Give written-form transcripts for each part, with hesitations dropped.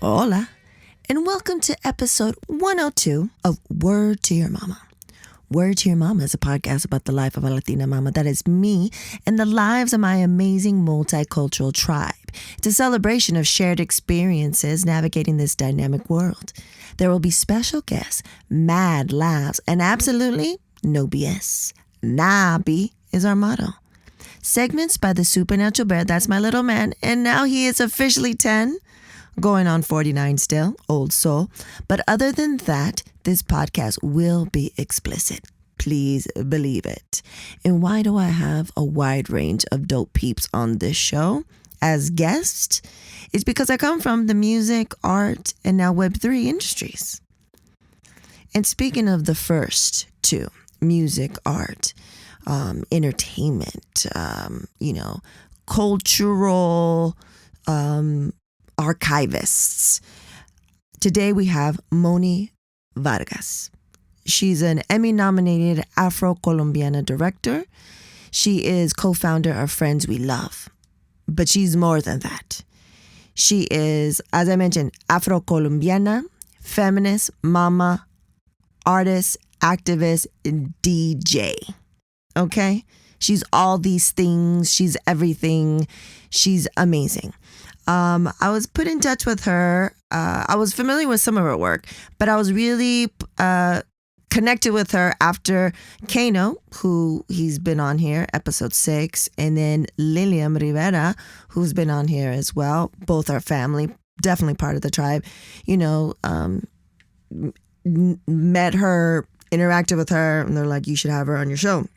Hola, and welcome to episode 102 of Word to Your Mama. Word to Your Mama is a podcast about the life of a Latina mama. That is me and the lives of my amazing multicultural tribe. It's a celebration of shared experiences navigating this dynamic world. There will be special guests, mad laughs, and absolutely no BS. Nabi is our motto. Segments by the Supernatural Bear, that's my little man, and now he is officially 10. Going on 49 still, old soul. But other than that, this podcast will be explicit. Please believe it. And why do I have a wide range of dope peeps on this show as guests? It's because I come from the music, art, and now Web3 industries. And speaking of the first two, music, art, entertainment, cultural, archivists. Today we have Moni Vargas. She's an Emmy-nominated AfroColombiana director. She is co-founder of Friends We Love. But she's more than that. She is, as I mentioned, AfroColombiana, feminist, mama, artist, activist, and DJ. Okay? She's all these things. She's everything. She's amazing. I was put in touch with her. I was familiar with some of her work, but I was really connected with her after Kano, who he's been on here, episode 6, and then Lilian Rivera, who's been on here as well. Both are family, definitely part of the tribe. Met her, interacted with her, and they're like, you should have her on your show.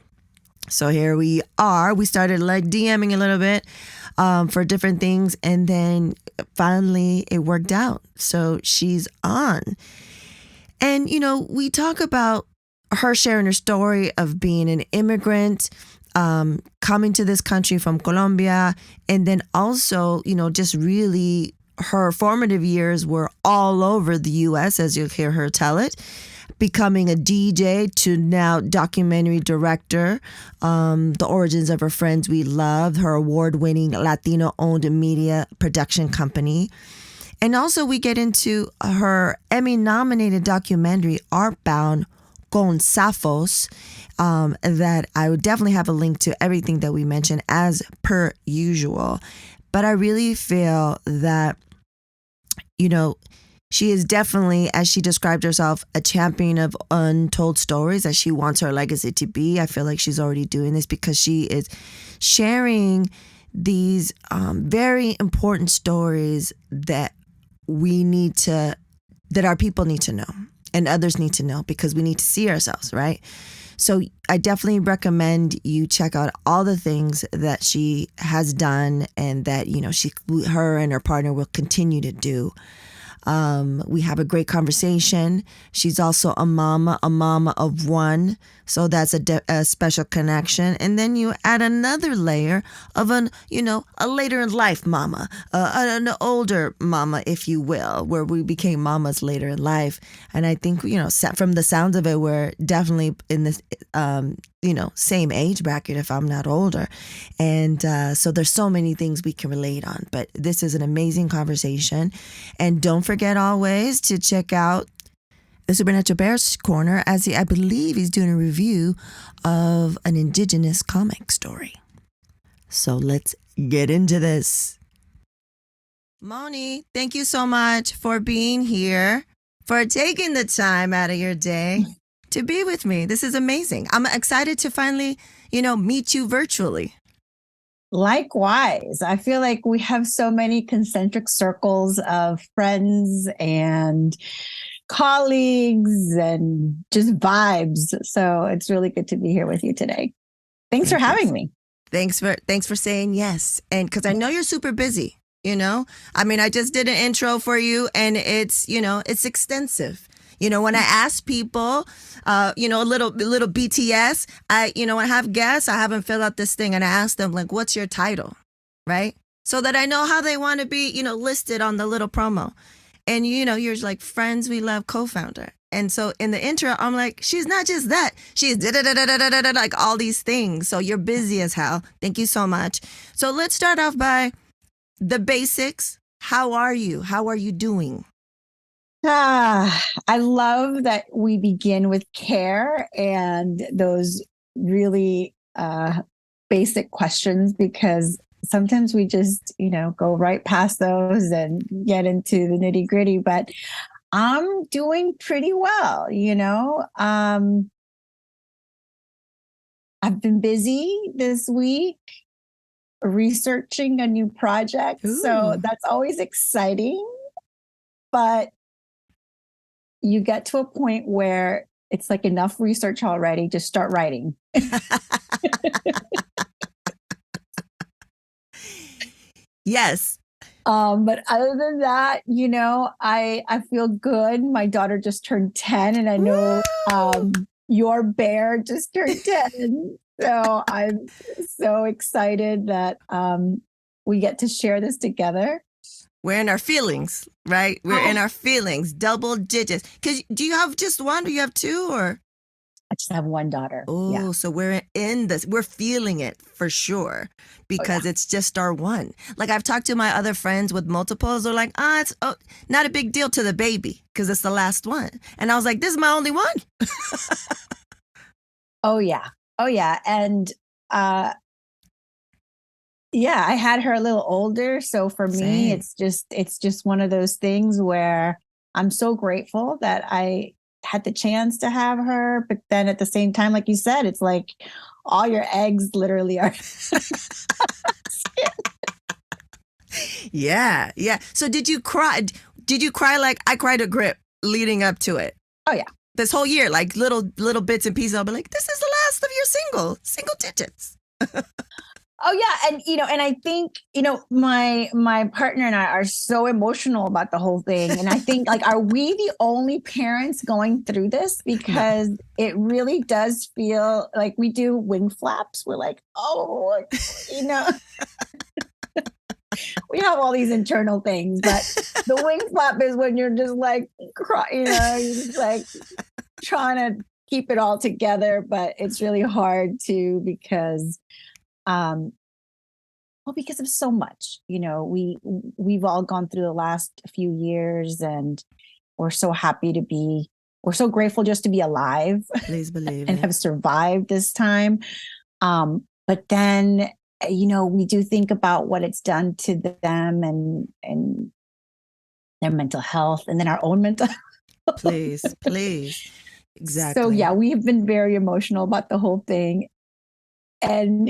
So here we are. We started like DMing a little bit for different things. And then finally it worked out. So she's on. And, we talk about her sharing her story of being an immigrant, coming to this country from Colombia. And then also, just really her formative years were all over the U.S., as you'll hear her tell it. Becoming a DJ to now documentary director, the origins of her Friends We Love, her award-winning Latino-owned media production company. And also we get into her Emmy-nominated documentary, Artbound con Safos, that I would definitely have a link to everything that we mentioned as per usual. But I really feel that, she is definitely, as she described herself, a champion of untold stories that she wants her legacy to be. I feel like she's already doing this because she is sharing these very important stories that that our people need to know and others need to know because we need to see ourselves, right? So I definitely recommend you check out all the things that she has done and that, her and her partner will continue to do. We have a great conversation. She's also a mama of one. So that's a special connection. And then you add another layer of a later in life mama, an older mama, if you will, where we became mamas later in life. And I think, from the sounds of it, we're definitely in this, same age bracket, if I'm not older. And so there's so many things we can relate on. But this is an amazing conversation. And don't forget always to check out the Supernatural Bears Corner, as I believe he's doing a review of an indigenous comic story. So let's get into this. Moni, thank you so much for being here, for taking the time out of your day to be with me. This is amazing. I'm excited to finally, meet you virtually. Likewise. I feel like we have so many concentric circles of friends and colleagues and just vibes. So it's really good to be here with you today. Thanks for having me. Thanks for saying yes. And because I know you're super busy, I just did an intro for you and it's extensive. When I ask people, a little BTS, when I have guests, I have them fill out this thing and I ask them like, what's your title? Right. So that I know how they want to be, listed on the little promo. And, you're like Friends We Love co-founder. And so in the intro, I'm like, she's not just that. She's like all these things. So you're busy as hell. Thank you so much. So let's start off by the basics. How are you? How are you doing? I love that we begin with care and those really basic questions because sometimes we just, go right past those and get into the nitty gritty. But I'm doing pretty well, I've been busy this week researching a new project. So Ooh. that's always exciting. But you get to a point where it's like enough research already, just start writing. Yes. But other than that, I feel good. My daughter just turned 10 and I know Woo! your bear just turned 10. So I'm so excited that we get to share this together. We're in our feelings, right? We're in our feelings, double digits. Because do you have just one? Do you have two or? I just have one daughter. Yeah. Oh, so we're in this. We're feeling it for sure because it's just our one. Like I've talked to my other friends with multiples. They're like, it's not a big deal to the baby because it's the last one. And I was like, this is my only one. Oh, yeah. Oh, yeah. And yeah, I had her a little older. So for me, Same. it's just one of those things where I'm so grateful that I had the chance to have her. But then at the same time, like you said, it's like all your eggs literally are. Yeah. Yeah. So did you cry? Did you cry like I cried a grip leading up to it? Oh, yeah. This whole year, like little bits and pieces. I'll be like, this is the last of your single digits. Oh yeah, and and I think my partner and I are so emotional about the whole thing, and I think like, are we the only parents going through this? No. Because it really does feel like we do wing flaps. We're like, oh, we have all these internal things, but the wing flap is when you're just like, you're just like trying to keep it all together, but it's really hard to because well, because of so much, we've all gone through the last few years, and we're so happy to be. We're so grateful just to be alive. Please believe And it. have survived this time. But then, we do think about what it's done to them and their mental health, and then our own mental health. Please. So Exactly. yeah, we have been very emotional about the whole thing. And,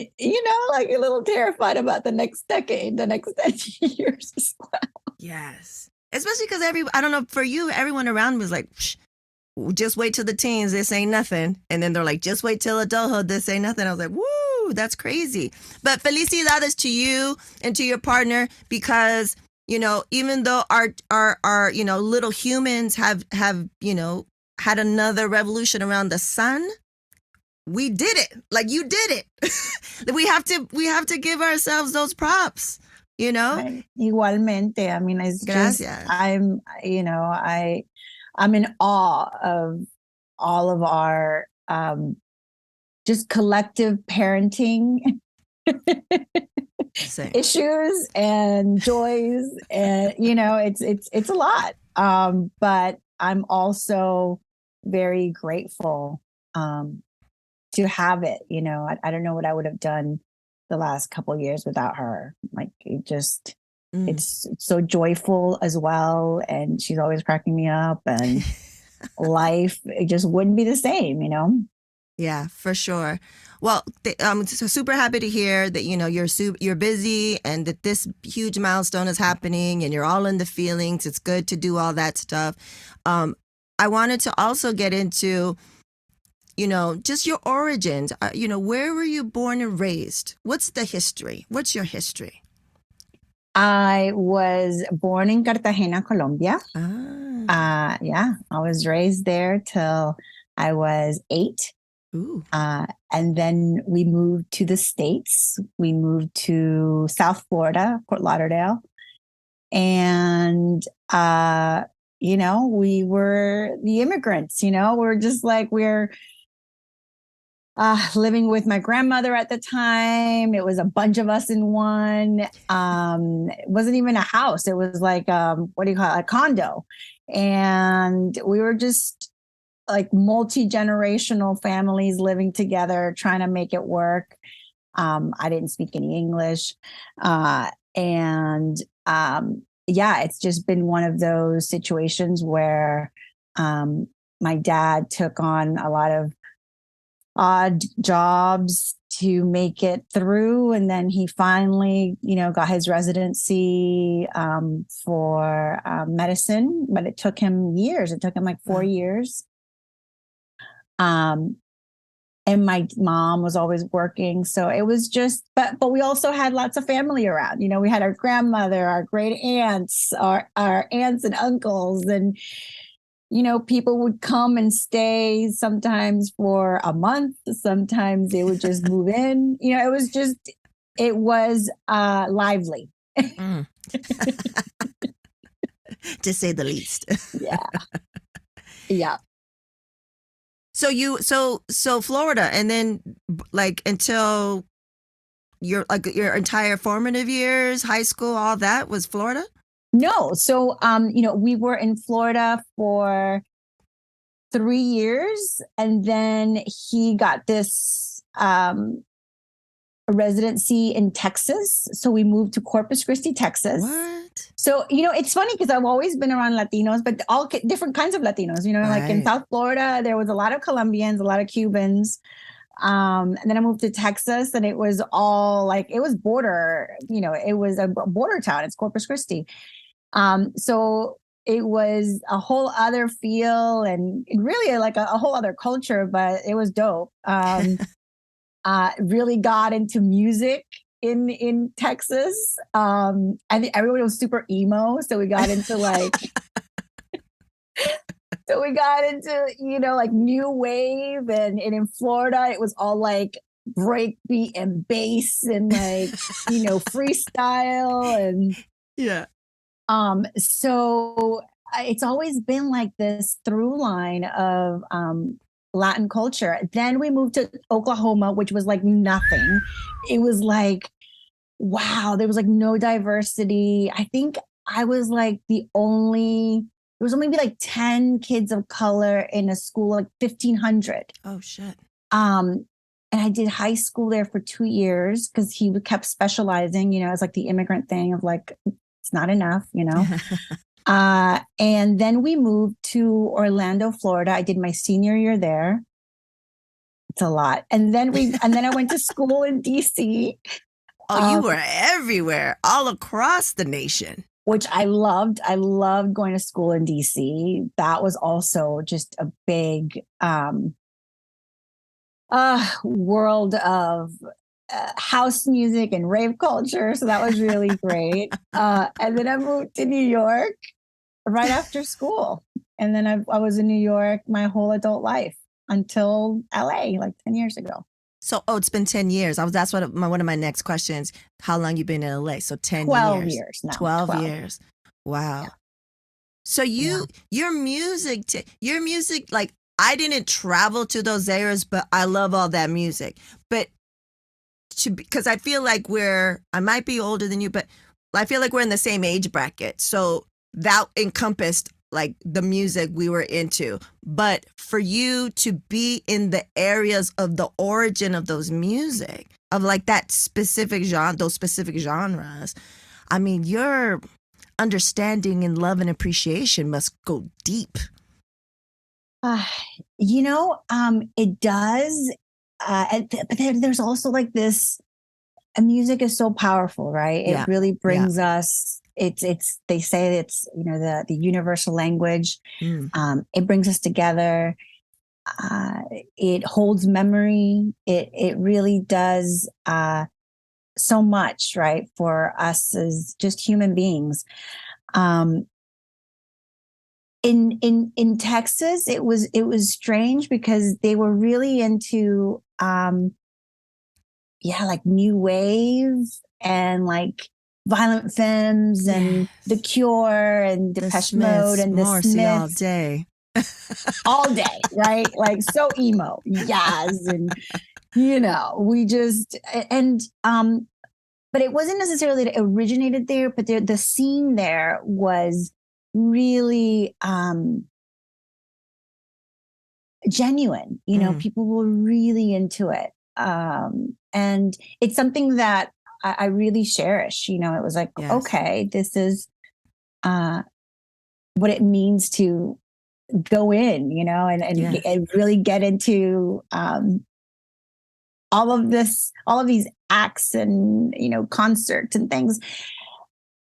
like a little terrified about the next decade, the next 10 years as well. Yes. Especially because I don't know, for you, everyone around was like, Psh, just wait till the teens, this ain't nothing. And then they're like, just wait till adulthood, this ain't nothing. I was like, woo, that's crazy. But felicidades to you and to your partner because, even though our little humans have, had another revolution around the sun, we did it. Like you did it. we have to give ourselves those props, Igualmente. I mean, it's just, Gracias. I'm in awe of all of our just collective parenting Same. issues and joys. And, it's a lot. But I'm also very grateful to have it. I don't know what I would have done the last couple of years without her. Like it's so joyful as well, and she's always cracking me up, and life it just wouldn't be the same. Yeah, for sure. Well, I'm so super happy to hear that you're busy and that this huge milestone is happening and you're all in the feelings. It's good to do all that stuff. I wanted to also get into just your origins. Where were you born and raised? What's the history? What's your history? I was born in Cartagena, Colombia. Yeah, I was raised there till I was 8. Ooh. And then we moved to the States. We moved to South Florida, Fort Lauderdale. And, we were the immigrants, we're just like, living with my grandmother at the time. It was a bunch of us in one. It wasn't even a house. It was like, what do you call it? A condo. And we were just like multi-generational families living together, trying to make it work. I didn't speak any English. And yeah, it's just been one of those situations where my dad took on a lot of odd jobs to make it through. And then he finally, got his residency for medicine, but it took him years. It took him like 4 years. And my mom was always working. So it was just, but we also had lots of family around. We had our grandmother, our great aunts, our aunts and uncles. And, people would come and stay sometimes for a month. Sometimes they would just move in. It was lively. To say the least. Yeah. Yeah. So Florida, and then like until your entire formative years, high school, all that was Florida? No. So we were in Florida for 3 years, and then he got this residency in Texas. So we moved to Corpus Christi, Texas. What? So, it's funny because I've always been around Latinos, but all different kinds of Latinos, Right. like in South Florida, there was a lot of Colombians, a lot of Cubans. And then I moved to Texas, and it was all like, it was border, it was a border town. It's Corpus Christi. So it was a whole other feel, and really like a whole other culture, but it was dope. Really got into music in Texas. I think everyone was super emo, so we got into like like new wave, and in Florida it was all like breakbeat and bass and like freestyle and yeah. So it's always been like this through line of Latin culture. Then we moved to Oklahoma, which was like nothing. It was like, wow, there was like no diversity. I think I was like there was only maybe like 10 kids of color in a school, like 1,500. Oh, shit. And I did high school there for 2 years because he kept specializing, it's like the immigrant thing of like, it's not enough, And then we moved to Orlando, Florida. I did my senior year there. It's a lot. And then I went to school in DC. Oh, you were everywhere, all across the nation. Which I loved. I loved going to school in DC. That was also just a big world of house music and rave culture. So that was really great. And then I moved to New York right after school. And then I was in New York my whole adult life until LA, like 10 years ago. So, it's been 10 years. That's one of my next questions. How long you been in LA? So 10 12 years now. 12 years. Wow. Yeah. So your music, like I didn't travel to those areas, but I love all that music. But because I feel like I might be older than you, but I feel like we're in the same age bracket. So that encompassed like the music we were into. But for you to be in the areas of the origin of those music, of like that specific genre, those specific genres, I mean, your understanding and love and appreciation must go deep. It does. But there's also like this, music is so powerful, right? It really brings us, they say it's, the universal language. It brings us together. It holds memory. It really does so much, right? For us as just human beings. In Texas, it was strange because they were really into like new wave and like Violent Femmes and The Cure and Depeche Mode and the Morrissey Smiths all day. all day, right? Like so emo, yes. And, we just, but it wasn't necessarily that it originated there, but the scene there was really genuine. People were really into it. And it's something that I really cherish. It was like, Yes. okay, this is what it means to go in, and really get into all of these acts and, concerts and things.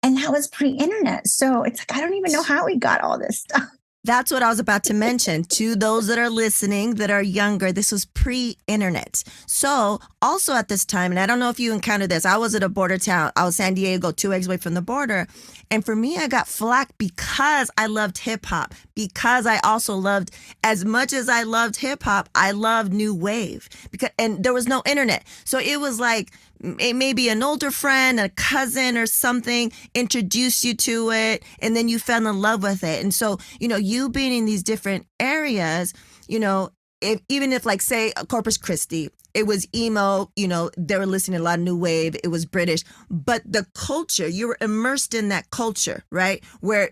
And that was pre-internet. So it's like, I don't even know how we got all this stuff. That's what I was about to mention. To those that are listening that are younger, this was pre-internet. So also at this time, and I don't know if you encountered this, I was at a border town. I was San Diego, 2 eggs away from the border. And for me, I got flack because I loved hip hop, because I also loved, as much as I loved hip hop, I loved new wave, and there was no internet. So it was like, maybe an older friend, a cousin or something introduced you to it, and then you fell in love with it. And so, you being in these different areas, even if like, say, Corpus Christi, it was emo, they were listening to a lot of new wave, it was British, but the culture, you were immersed in that culture, right? Where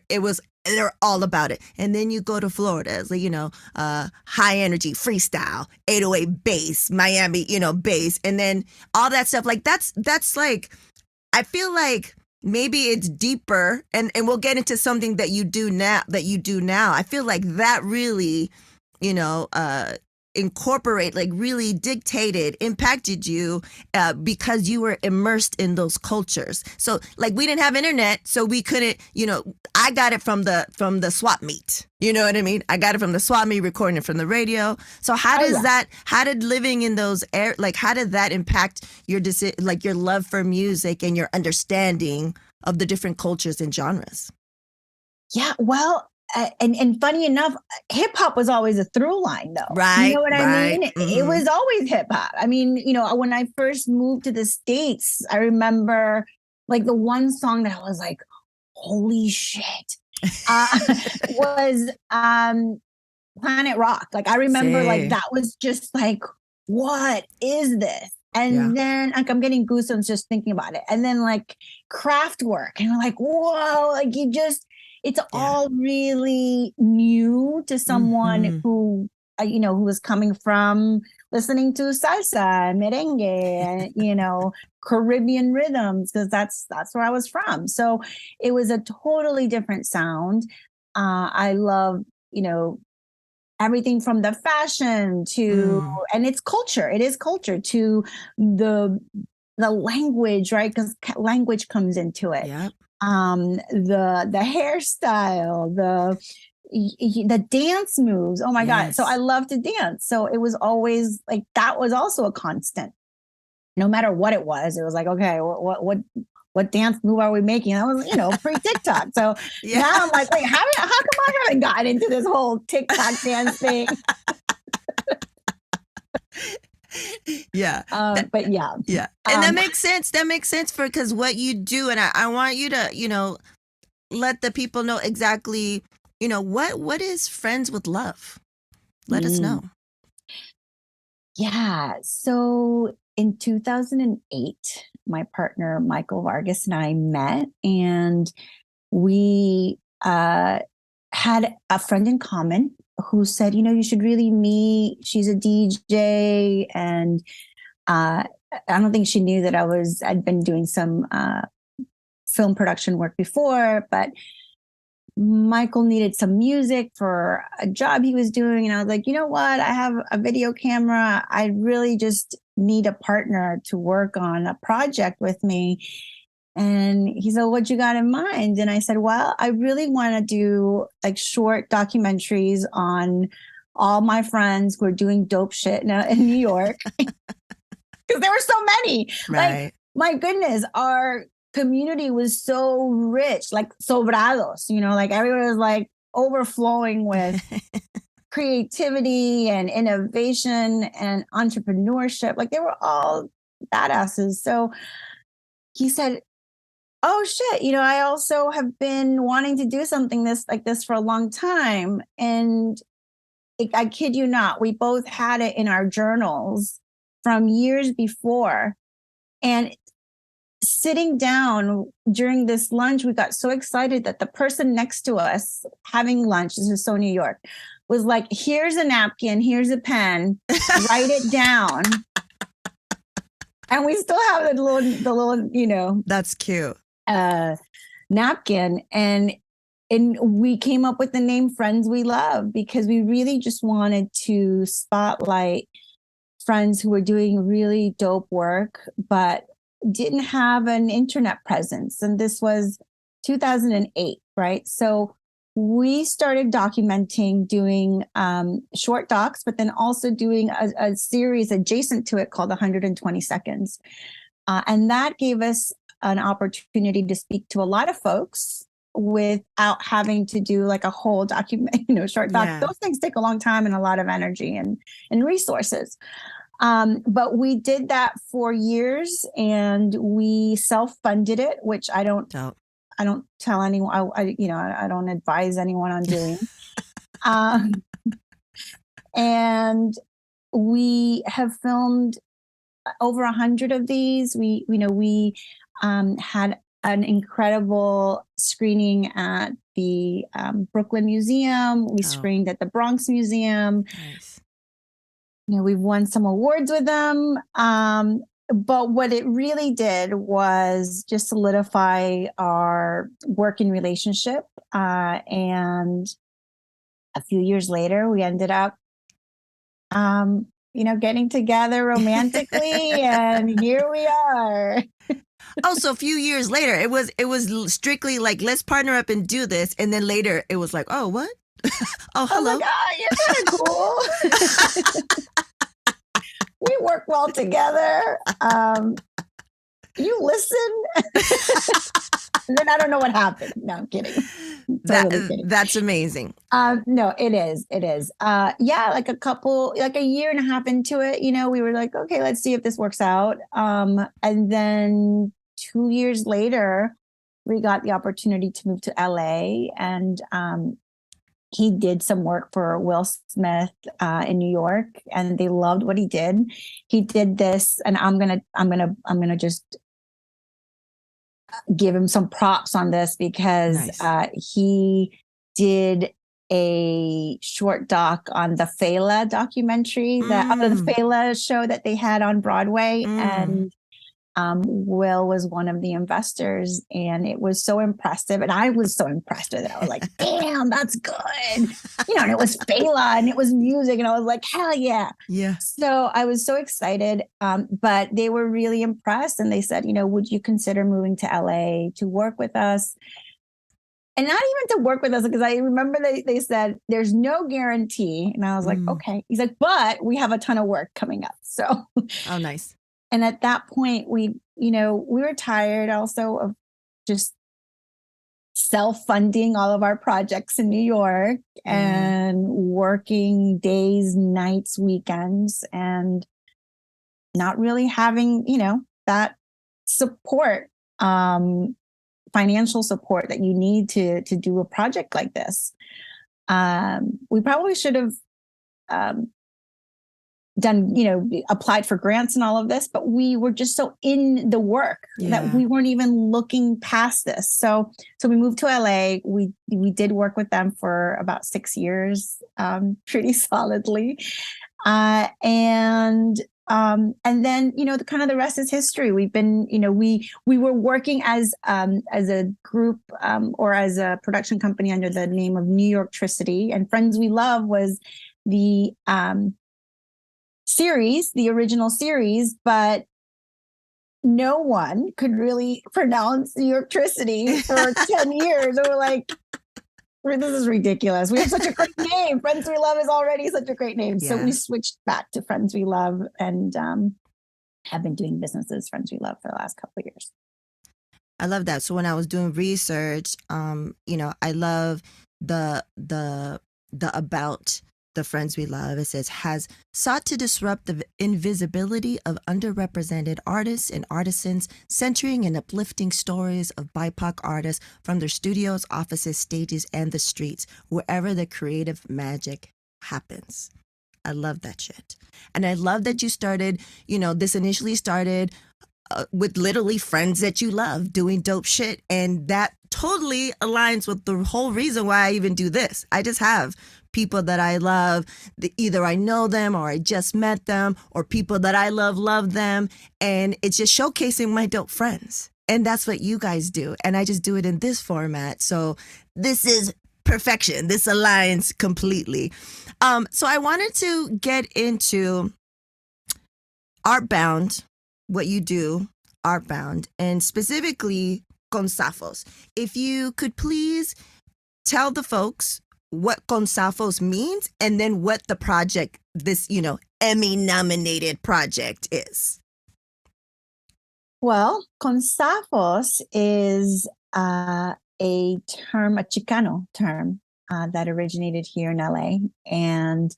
they're all about it. And then you go to Florida, it's like, high energy, freestyle, 808 bass, Miami, bass. And then all that stuff, like that's like, I feel like maybe it's deeper, and we'll get into something that you do now. I feel like that really, really impacted you because you were immersed in those cultures. So like, we didn't have internet, so we couldn't, I got it from the swap meet. You know what I mean? I got it from the swap meet, recording it from the radio. So how did living in those how did that impact your your love for music and your understanding of the different cultures and genres? Yeah, well, and funny enough, hip hop was always a through line, though. Right. You know what I mean? Mm-hmm. It was always hip hop. I mean, when I first moved to the States, I remember like the one song that I was like, holy shit, was Planet Rock. Like, I remember like that was just like, what is this? And then like, I'm getting goosebumps just thinking about it. And then like Kraftwerk, and I'm like, whoa, like it's all really new to someone who, who was coming from listening to salsa, merengue, Caribbean rhythms, because that's where I was from. So it was a totally different sound. I love, everything from the fashion to, and it's culture. It is culture, to the language, right? Because language comes into it. Yeah. The hairstyle, the dance moves. Oh my God. So I love to dance. So it was always like, that was also a constant. No matter what it was like, okay, what dance move are we making? That was, pre-TikTok. So now I'm like, wait, how come I haven't gotten into this whole TikTok dance thing? Yeah. But yeah. Yeah. And that makes sense. That makes sense because what you do. And I want you to, let the people know exactly, what is Friends with Love? Let us know. Yeah. So in 2008, my partner, Michael Vargas, and I met, and we had a friend in common who said, you should really meet. She's a DJ. And I don't think she knew that I'd been doing some film production work before, but Michael needed some music for a job he was doing. And I was like, you know what? I have a video camera. I really just need a partner to work on a project with me. And he said, what you got in mind? And I said, well, I really want to do like short documentaries on all my friends who are doing dope shit in New York. Because there were so many. Right. Like, my goodness, our community was so rich, like sobrados, like everyone was like overflowing with creativity and innovation and entrepreneurship. Like, they were all badasses. So he said, oh shit, I also have been wanting to do something like this for a long time. And I kid you not, we both had it in our journals from years before. And sitting down during this lunch, we got so excited that the person next to us having lunch, this is so New York, was like, here's a napkin, here's a pen, write it down. And we still have the little, That's cute. Napkin. And we came up with the name Friends We Love because we really just wanted to spotlight friends who were doing really dope work, but didn't have an internet presence. And this was 2008, right? So we started documenting, doing short docs, but then also doing a series adjacent to it called 120 Seconds. And that gave us an opportunity to speak to a lot of folks without having to do like a whole document, short doc. Yeah. Those things take a long time and a lot of energy and resources. But we did that for years, and we self-funded it, which I don't tell anyone. I don't advise anyone on doing. And we have filmed over 100 of these. We had an incredible screening at the Brooklyn Museum. We screened at the Bronx Museum. Nice. We've won some awards with them. But what it really did was just solidify our working relationship. And a few years later, we ended up, getting together romantically, and here we are. Oh, so a few years later, it was strictly like, let's partner up and do this. And then later it was like, oh, what? Oh, hello. Like, oh, you're kind of cool. We work well together. You listen. And then I don't know what happened. No, I'm kidding. Kidding. That's amazing. No, it is. It is. Like a year and a half into it, we were like, okay, let's see if this works out. And then 2 years later, we got the opportunity to move to LA, and he did some work for Will Smith in New York, and they loved what he did. He did this, and I'm gonna just give him some props on this because he did a short doc on the Fela documentary, the Fela show that they had on Broadway, and Will was one of the investors, and it was so impressive. And I was so impressed with it. I was like, damn, that's good. And it was Fela and it was music. And I was like, hell yeah. Yeah. So I was so excited. But they were really impressed. And they said, would you consider moving to LA to work with us? And not even to work with us, because I remember they said, there's no guarantee. And I was like, okay. He's like, but we have a ton of work coming up. So. Oh, nice. And at that point, we were tired also of just self-funding all of our projects in New York and working days, nights, weekends, and not really having, that support, financial support that you need to do a project like this. We probably should have done, applied for grants and all of this, but we were just so in the work that we weren't even looking past this. So we moved to LA. We did work with them for about 6 years, pretty solidly. And then, the rest is history. We've been, we were working as a group, or as a production company under the name of New Yorktricity, and Friends We Love was the, series, the original series, but no one could really pronounce New Yorktricity for 10 years. And we're like, this is ridiculous. We have such a great name. Friends We Love is already such a great name. Yeah. So we switched back to Friends We Love, and have been doing business as Friends We Love for the last couple of years. I love that. So when I was doing research, I love the about the friends we love, it says, has sought to disrupt the invisibility of underrepresented artists and artisans, centering and uplifting stories of BIPOC artists from their studios, offices, stages, and the streets, wherever the creative magic happens. I love that shit. And I love that you started, this initially started with literally friends that you love doing dope shit. And that totally aligns with the whole reason why I even do this. I just have people that I love, either I know them or I just met them, or people that I love them. And it's just showcasing my dope friends. And that's what you guys do. And I just do it in this format. So this is perfection. This aligns completely. So I wanted to get into Artbound, what you do, Artbound, and specifically Consafos. If you could please tell the folks what Consafos means and then what the project, this, Emmy-nominated project is. Well, Consafos is a Chicano term that originated here in LA. And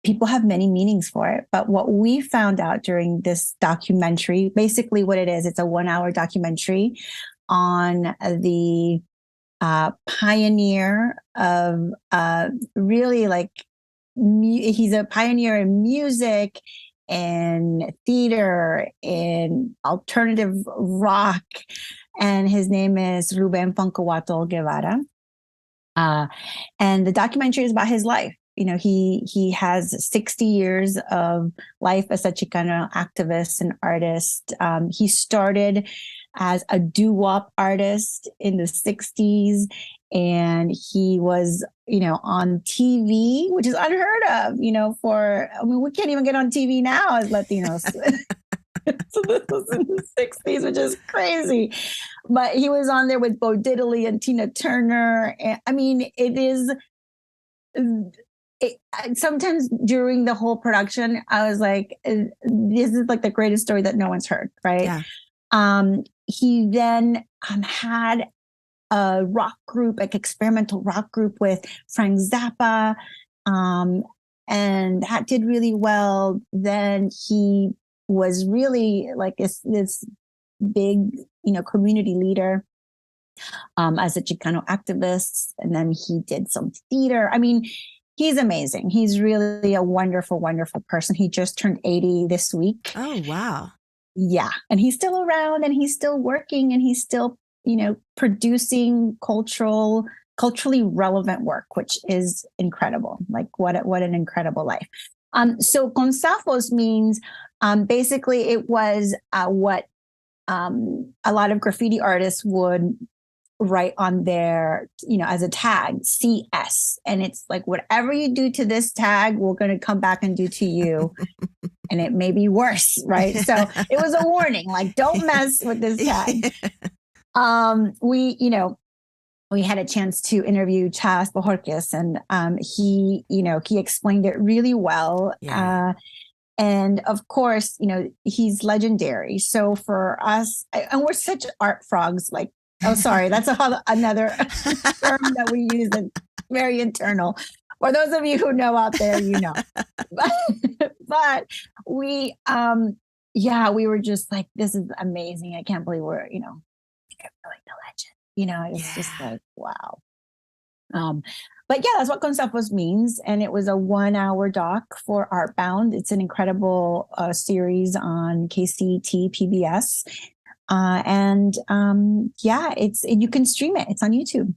people have many meanings for it. But what we found out during this documentary, basically what it is, it's a 1-hour documentary on the pioneer of really he's a pioneer in music and theater and alternative rock. And his name is Ruben Foncoatl Guevara. And the documentary is about his life. He has 60 years of life as a Chicano activist and artist. He started as a doo-wop artist in the 60s, and he was, on TV, which is unheard of, we can't even get on TV now as Latinos. So this was in the 60s, which is crazy. But he was on there with Bo Diddley and Tina Turner. And, sometimes during the whole production, I was like, this is like the greatest story that no one's heard, right? Yeah. He then had a rock group, like experimental rock group with Frank Zappa, and that did really well. Then he was really like this big, community leader as a Chicano activist. And then he did some theater. He's amazing. He's really a wonderful, wonderful person. He just turned 80 this week. Oh, wow. Yeah. And he's still around and he's still working and he's still, producing culturally relevant work, which is incredible. Like what an incredible life. So Consafos means basically it was what a lot of graffiti artists would write on their, as a tag, CS. And it's like, whatever you do to this tag, we're going to come back and do to you. And it may be worse, right? So it was a warning, like, don't mess with this tag. We had a chance to interview Chas Bojorquez, and he explained it really well. Yeah. And of course, he's legendary. So for us, and we're such art frogs, like, oh, sorry, that's another term that we use, and very internal. For those of you who know out there, But we, we were just like, this is amazing. I can't believe we're, really the legend. It's just like, wow. But yeah, that's what Consafos means. And it was a 1-hour doc for Artbound. It's an incredible series on KCET PBS. You can stream it. It's on YouTube.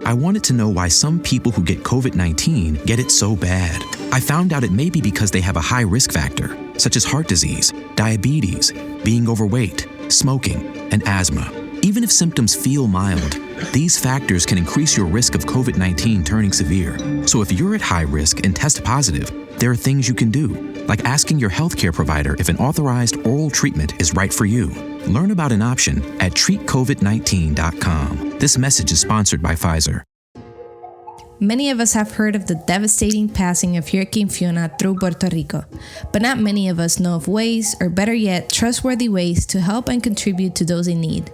I wanted to know why some people who get COVID-19 get it so bad. I found out it may be because they have a high risk factor, such as heart disease, diabetes, being overweight, smoking, and asthma. Even if symptoms feel mild, these factors can increase your risk of COVID-19 turning severe. So if you're at high risk and test positive, there are things you can do, like asking your healthcare provider if an authorized oral treatment is right for you. Learn about an option at treatcovid19.com. This message is sponsored by Pfizer. Many of us have heard of the devastating passing of Hurricane Fiona through Puerto Rico, but not many of us know of ways, or better yet, trustworthy ways to help and contribute to those in need.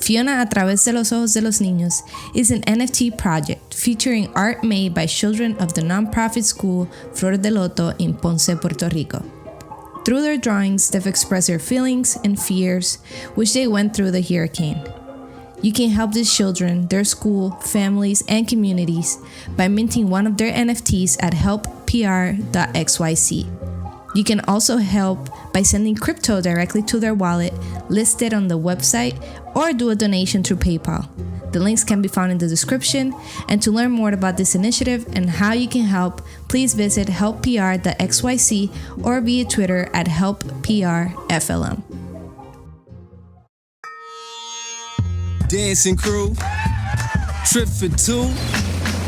Fiona a través de los ojos de los niños is an NFT project featuring art made by children of the nonprofit school Flor de Loto in Ponce, Puerto Rico. Through their drawings, they've expressed their feelings and fears which they went through the hurricane. You can help these children, their school, families, and communities by minting one of their NFTs at helppr.xyz. You can also help by sending crypto directly to their wallet listed on the website or do a donation through PayPal. The links can be found in the description. And to learn more about this initiative and how you can help, please visit helppr.xyz or via Twitter at helpprflm. Dancing crew, trip for two,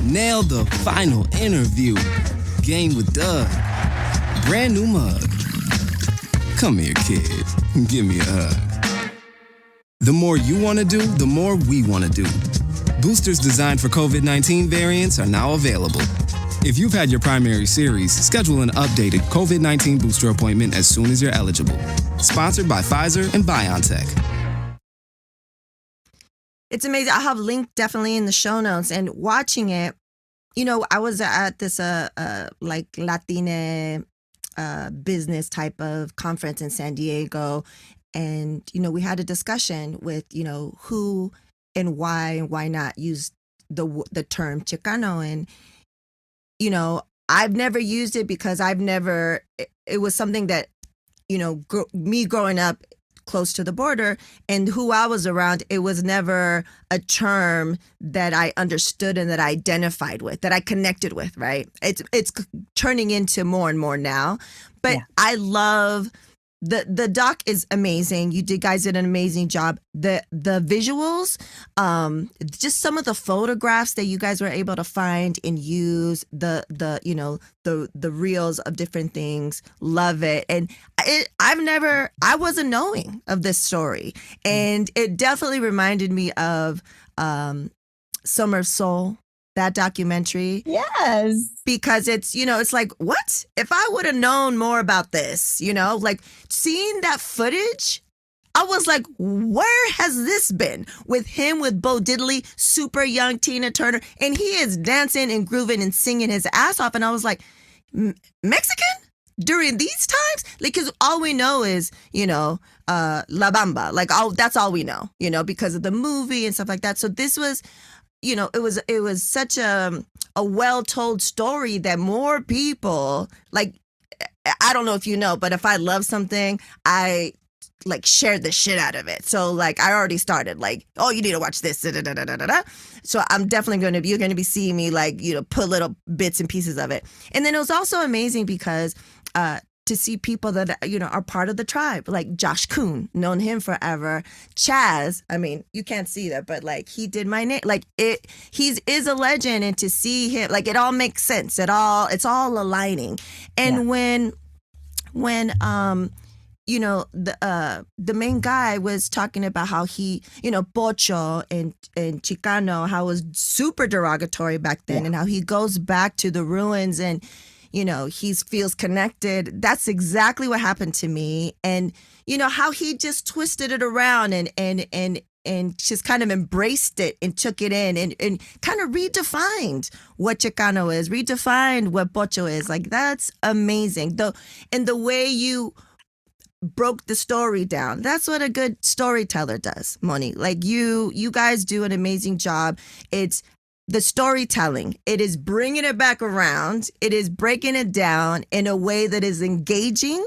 nailed the final interview. Game with Doug, brand new mug. Come here, kid, give me a hug. The more you want to do, the more we want to do. Boosters designed for COVID-19 variants are now available. If you've had your primary series, schedule an updated COVID-19 booster appointment as soon as you're eligible. Sponsored by Pfizer and BioNTech. It's amazing. I'll have a link definitely in the show notes. And watching it, you know, I was at this like Latina business type of conference in San Diego. And, you know, we had a discussion with, you know, who and why not use the term Chicano. And, you know, I've never used it because it was something that, you know, me growing up close to the border and who I was around, it was never a term that I understood and that I identified with, that I connected with, right? It's turning into more and more now. But yeah. I love the doc is amazing. You guys did an amazing job. The visuals, just some of the photographs that you guys were able to find and use, the reels of different things. Love it. And I wasn't knowing of this story. And it definitely reminded me of Summer of Soul, that documentary. Yes. Because it's, you know, it's like, what? If I would have known more about this, you know, like seeing that footage, I was like, where has this been? With him, with Bo Diddley, super young Tina Turner, and he is dancing and grooving and singing his ass off. And I was like, Mexican? During these times? Like, because all we know is, you know, La Bamba. Like, that's all we know, you know, because of the movie and stuff like that. So this was, you know, it was such a well-told story that more people, like, I don't know if you know, but if I love something, I like share the shit out of it. So like I already started like, oh, you need to watch this. Da, da, da, da, da, da. So I'm definitely you're going to be seeing me like, you know, put little bits and pieces of it. And then it was also amazing because to see people that, you know, are part of the tribe, like Josh Kuhn, known him forever. Chaz, I mean, you can't see that, but like he did my name, like he is a legend, and to see him, like it all makes sense. It's all aligning. And when you know, the main guy was talking about how he, you know, Pocho and Chicano, how it was super derogatory back then, and how he goes back to the ruins and, you know, he feels connected. That's exactly what happened to me. And, you know, how he just twisted it around and just kind of embraced it and took it in and kind of redefined what Chicano is, redefined what Pocho is. Like, that's amazing. And the way you broke the story down, that's what a good storyteller does, Moni. Like you guys do an amazing job. It's the storytelling. It is bringing it back around. It is breaking it down in a way that is engaging.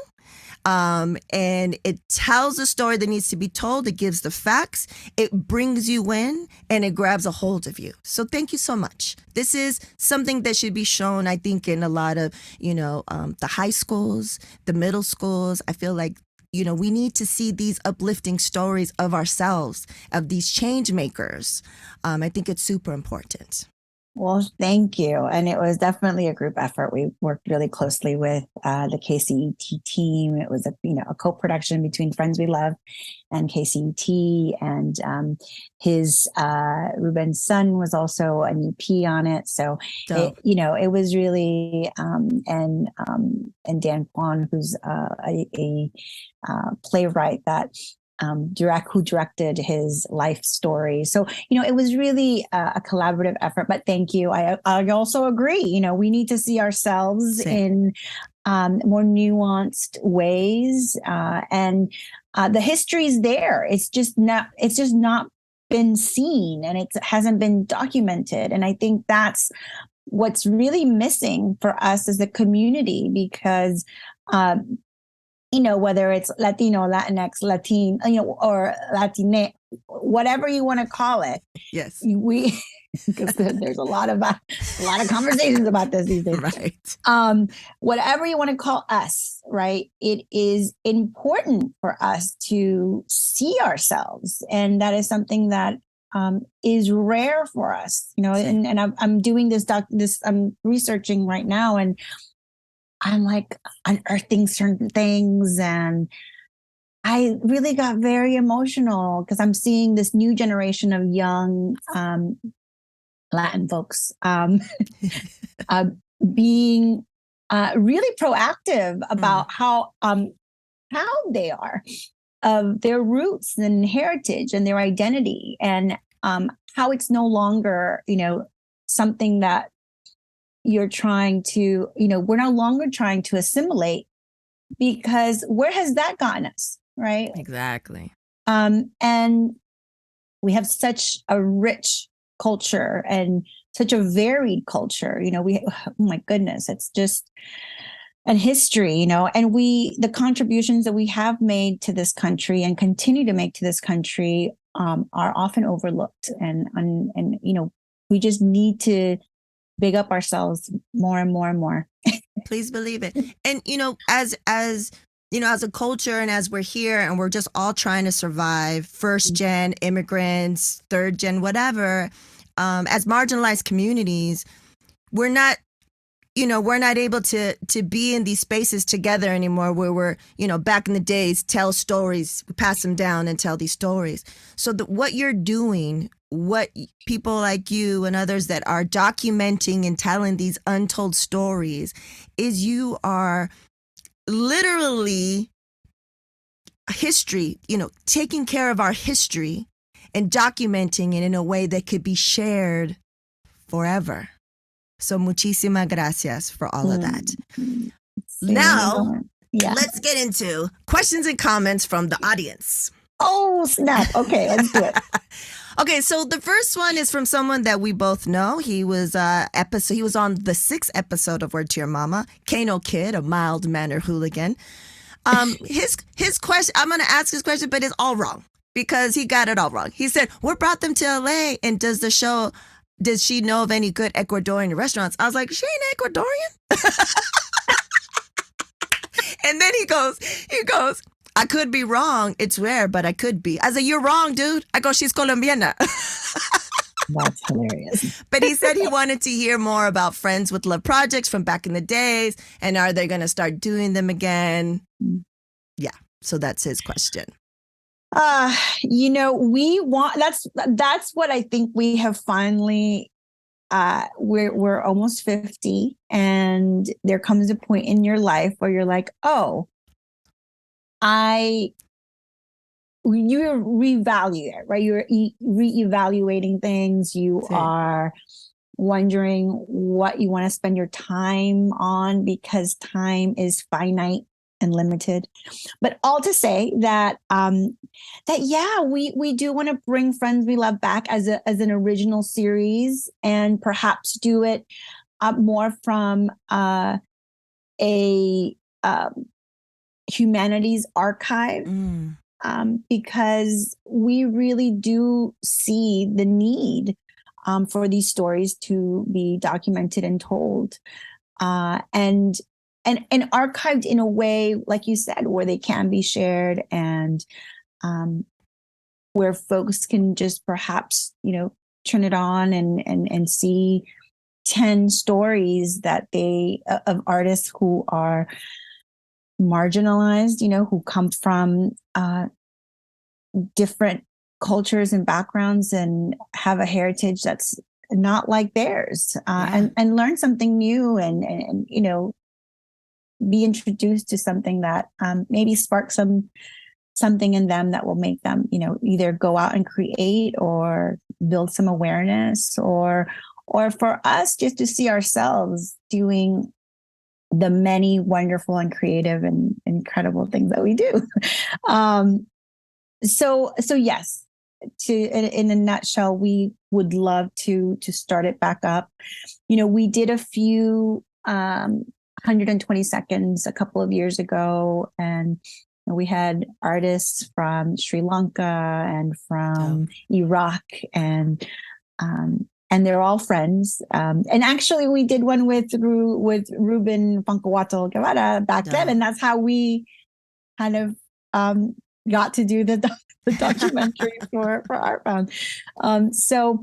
And it tells the story that needs to be told. It gives the facts. It brings you in and it grabs a hold of you. So thank you so much. This is something that should be shown, I think, in a lot of, you know, the high schools, the middle schools. I feel like, you know, we need to see these uplifting stories of ourselves, of these change makers. I think it's super important. Well, thank you. And it was definitely a group effort. We worked really closely with the KCET team. It was a co-production between Friends We Love and KCET. And his Ruben's son was also an EP on it. So it was really and Dan Kwan, who's a playwright that who directed his life story. So, it was really a collaborative effort, but thank you. I also agree, we need to see ourselves in more nuanced ways. And the history is there. It's just not been seen, and it hasn't been documented. And I think that's what's really missing for us as a community, because whether it's Latino, Latinx, Latin, or Latine, whatever you want to call it. Yes. Because there's a lot of conversations about this these days. Right. Whatever you want to call us, right? It is important for us to see ourselves. And that is something that is rare for us, and I'm doing this, I'm researching right now, and I'm like unearthing certain things, and I really got very emotional because I'm seeing this new generation of young Latin folks being really proactive about how proud they are of their roots and heritage and their identity, and how it's no longer, something that you're trying to, we're no longer trying to assimilate, because where has that gotten us, right? Exactly. And we have such a rich culture and such a varied culture, oh my goodness, it's just an history, and the contributions that we have made to this country and continue to make to this country are often overlooked, and we just need to big up ourselves more and more and more. Please believe it. And, as a culture, and as we're here and we're just all trying to survive, first gen immigrants, third gen, whatever, as marginalized communities, we're not able to be in these spaces together anymore, where we're, back in the days, tell stories, pass them down and tell these stories. So what you're doing, what people like you and others that are documenting and telling these untold stories, is you are literally history, taking care of our history and documenting it in a way that could be shared forever. So muchísimas gracias for all of that. Now, let's get into questions and comments from the audience. Oh, snap. Okay, let's do it. Okay, so the first one is from someone that we both know. He was on the 6th episode of Word to Your Mama, Kano Kid, a mild-mannered hooligan. His question, I'm going to ask his question, but it's all wrong because he got it all wrong. He said, what brought them to LA, and does she know of any good Ecuadorian restaurants? I was like, she ain't Ecuadorian? And then he goes, I could be wrong. It's rare, but I could be. I said, you're wrong, dude. I go, she's Colombiana. That's hilarious. But he said he wanted to hear more about Friends with Love projects from back in the days, and are they going to start doing them again? Yeah, so that's his question. We want, that's what I think we have finally, we're almost 50, and there comes a point in your life where you're like, oh, you revalue it, right? You're reevaluating things. You are wondering what you want to spend your time on, because time is finite and limited. But all to say that we do want to bring Friends We Love back as an original series, and perhaps do it more from a humanities archive, because we really do see the need for these stories to be documented and told, and archived in a way, like you said, where they can be shared, and where folks can just perhaps, turn it on and see 10 stories that of artists who are marginalized, who come from different cultures and backgrounds and have a heritage that's not like theirs, and learn something new, and be introduced to something that maybe sparks some something in them that will make them, either go out and create or build some awareness, or for us just to see ourselves doing the many wonderful and creative and incredible things that we do. So yes, in a nutshell, we would love to start it back up. We did a few 120 seconds a couple of years ago, and we had artists from Sri Lanka and from Iraq, and they're all friends. And actually, we did one with Ruben Pancawato Guevara back then, and that's how we kind of got to do the documentary for Artbound. So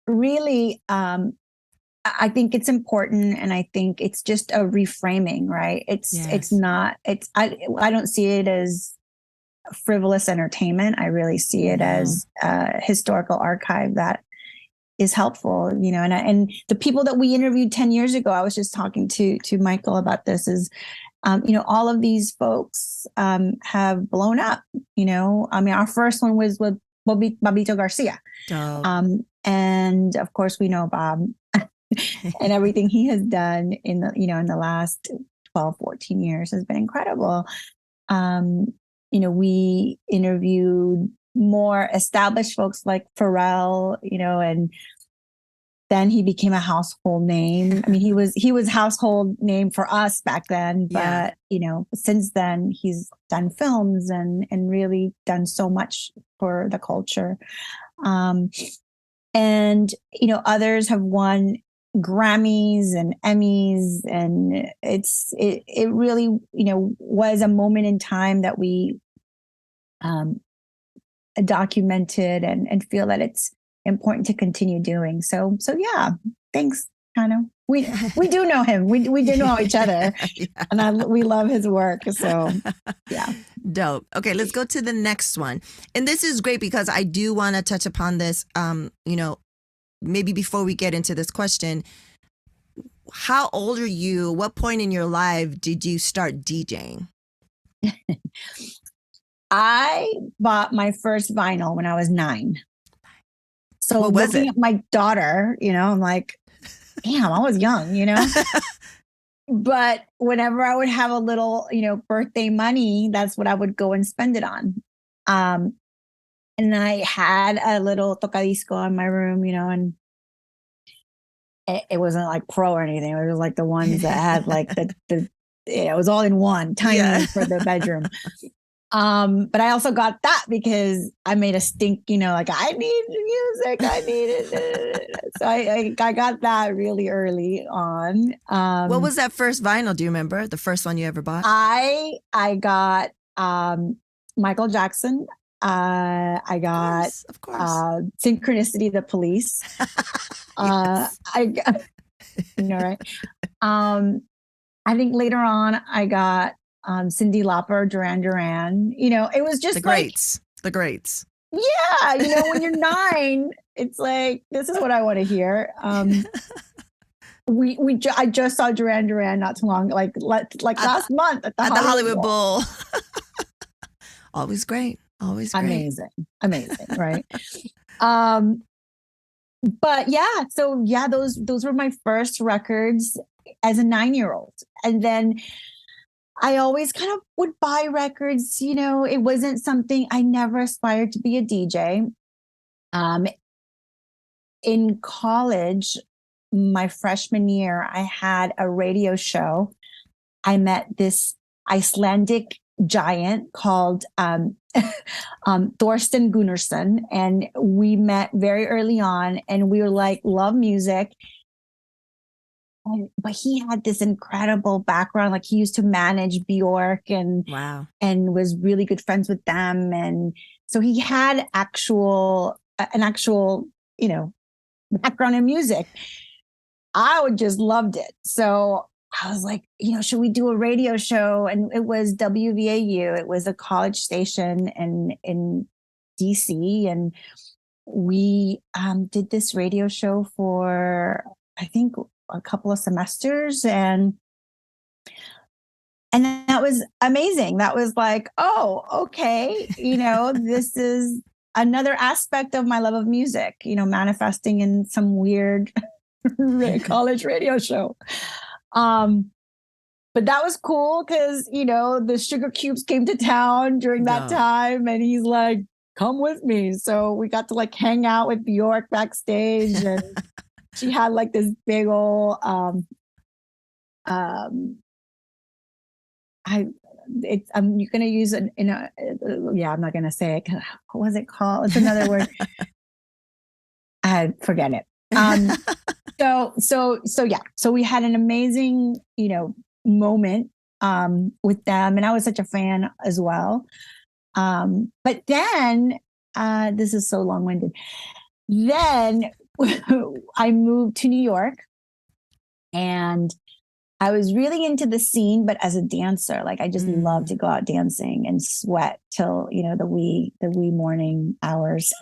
really, I think it's important, and I think it's just a reframing, right? It's not. I don't see it as frivolous entertainment. I really see it as a historical archive that is helpful, and the people that we interviewed 10 years ago, I was just talking to Michael about this, is, all of these folks have blown up, our first one was with Babito Garcia. And of course we know Bob and everything he has done in the last 12, 14 years has been incredible. We interviewed more established folks like Pharrell, and then he became a household name. I mean, he was household name for us back then, but since then he's done films and really done so much for the culture. And others have won Grammys and Emmys, and it really was a moment in time that we documented and feel that it's important to continue doing. So yeah, thanks. Kind of, we do know him. We do know each other, and we love his work. So yeah, dope. Okay, let's go to the next one. And this is great because I do want to touch upon this. Maybe before we get into this question, how old are you? What point in your life did you start DJing? I bought my first vinyl when I was 9. So what was looking at my daughter, I'm like, damn, I was young, But whenever I would have a little, birthday money, that's what I would go and spend it on. And I had a little tocadisco in my room, and it wasn't like pro or anything. It was like the ones that had like it was all in one, tiny for the bedroom. But I also got that because I made a stink, like I need music, I need it. So I got that really early on. What was that first vinyl? Do you remember the first one you ever bought? I got Michael Jackson. I got of course. Synchronicity, The Police. Yes. I got, right. I think later on I got Cyndi Lauper, Duran Duran. It was just the greats. Yeah, when you're 9, it's like, this is what I want to hear. I just saw Duran Duran not too long, like last month at the Hollywood Bowl. Always great. Always great. Amazing, right? But yeah, so yeah, those were my first records as a 9-year-old. And then I always kind of would buy records, it wasn't something, I never aspired to be a DJ. In college, my freshman year, I had a radio show. I met this Icelandic giant called Thorsten Gunnarsson, and we met very early on, and we were like, love music. But he had this incredible background. Like he used to manage Bjork and was really good friends with them. And so he had an actual, background in music. I would just loved it. So I was like, should we do a radio show? And it was WVAU. It was a college station in DC. And we did this radio show for, I think, a couple of semesters, and And that was amazing. That was like, oh, okay. This is another aspect of my love of music, manifesting in some weird college radio show. But that was cool because, the Sugar Cubes came to town during that time, and he's like, come with me. So we got to like hang out with Bjork backstage, and she had like this big old I'm going to use it I'm not going to say it. What was it called? It's another word. I forget it. So we had an amazing, moment, with them. And I was such a fan as well. But then, this is so long-winded. Then I moved to New York, and I was really into the scene, but as a dancer, like I just love to go out dancing and sweat till, the wee morning hours.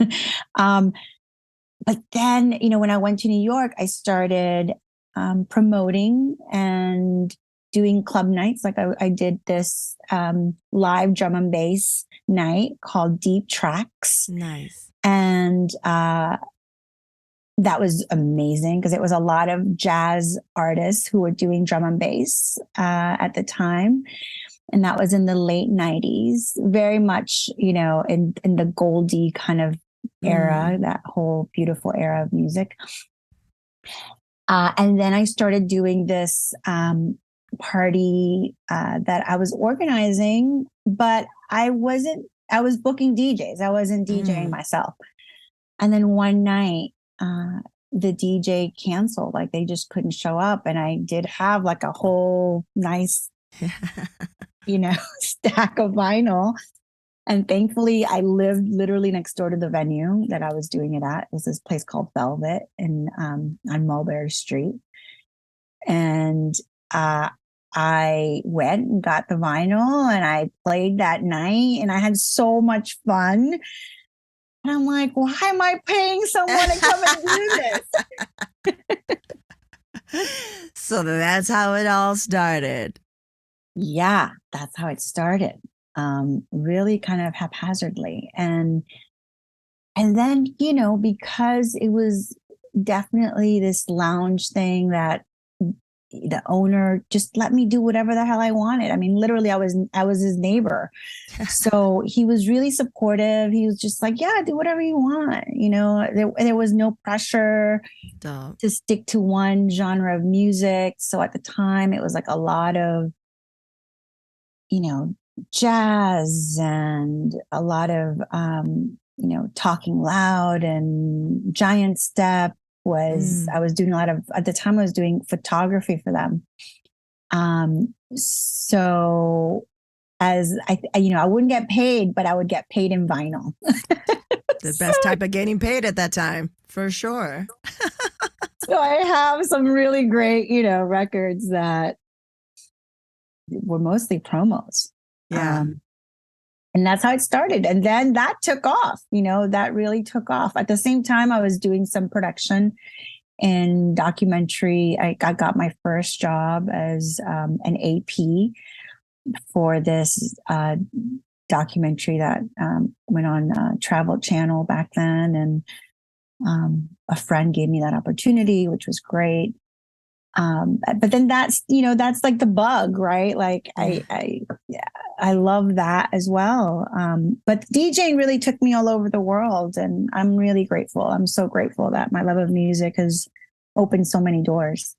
But then, when I went to New York, I started promoting and doing club nights. Like I did this live drum and bass night called Deep Tracks. Nice. And that was amazing because it was a lot of jazz artists who were doing drum and bass at the time. And that was in the late 90s, very much, in the Goldie kind of era, that whole beautiful era of music. And then I started doing this party that I was organizing, but I was booking DJs. I wasn't DJing myself. And then one night, the DJ canceled, like they just couldn't show up. And I did have like a whole nice, stack of vinyl. And thankfully I lived literally next door to the venue that I was doing it at. It was this place called Velvet on Mulberry Street. And, I went and got the vinyl and I played that night and I had so much fun. And I'm like, why am I paying someone to come and do this? So that's how it all started. Yeah, that's how it started. Really kind of haphazardly. And then, because it was definitely this lounge thing that the owner just let me do whatever the hell I wanted. I mean, literally I was his neighbor. So he was really supportive. He was just like, yeah, do whatever you want. There was no pressure to stick to one genre of music. So at the time it was like a lot of, jazz and a lot of, Talking Loud and Giant Step. I was doing a lot of, at the time I was doing photography for them. So as I wouldn't get paid, but I would get paid in vinyl. The best type of getting paid at that time, for sure. So I have some really great, records that were mostly promos. Yeah. And that's how it started. And then that took off, that really took off. At the same time, I was doing some production in documentary. I got my first job as an AP for this documentary that went on Travel Channel back then. And a friend gave me that opportunity, which was great. But then that's like the bug, right? Like I love that as well. But DJing really took me all over the world, and I'm really grateful. I'm so grateful that my love of music has opened so many doors.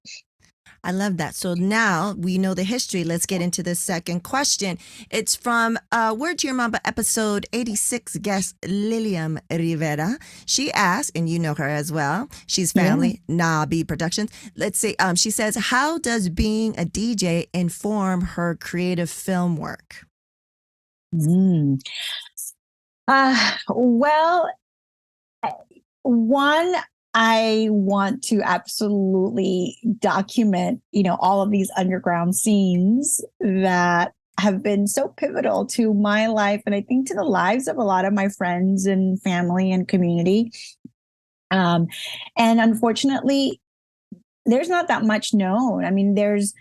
I love that. So now we know the history. Let's get into the second question. It's from Word to Your Mama episode 86 guest Lilian Rivera. She asked, and you know her as well. She's family, Nabi Productions. Let's see. She says, how does being a DJ inform her creative film work? Well, one, I want to absolutely document, all of these underground scenes that have been so pivotal to my life, and I think to the lives of a lot of my friends and family and community. And unfortunately, there's not that much known. I mean, there's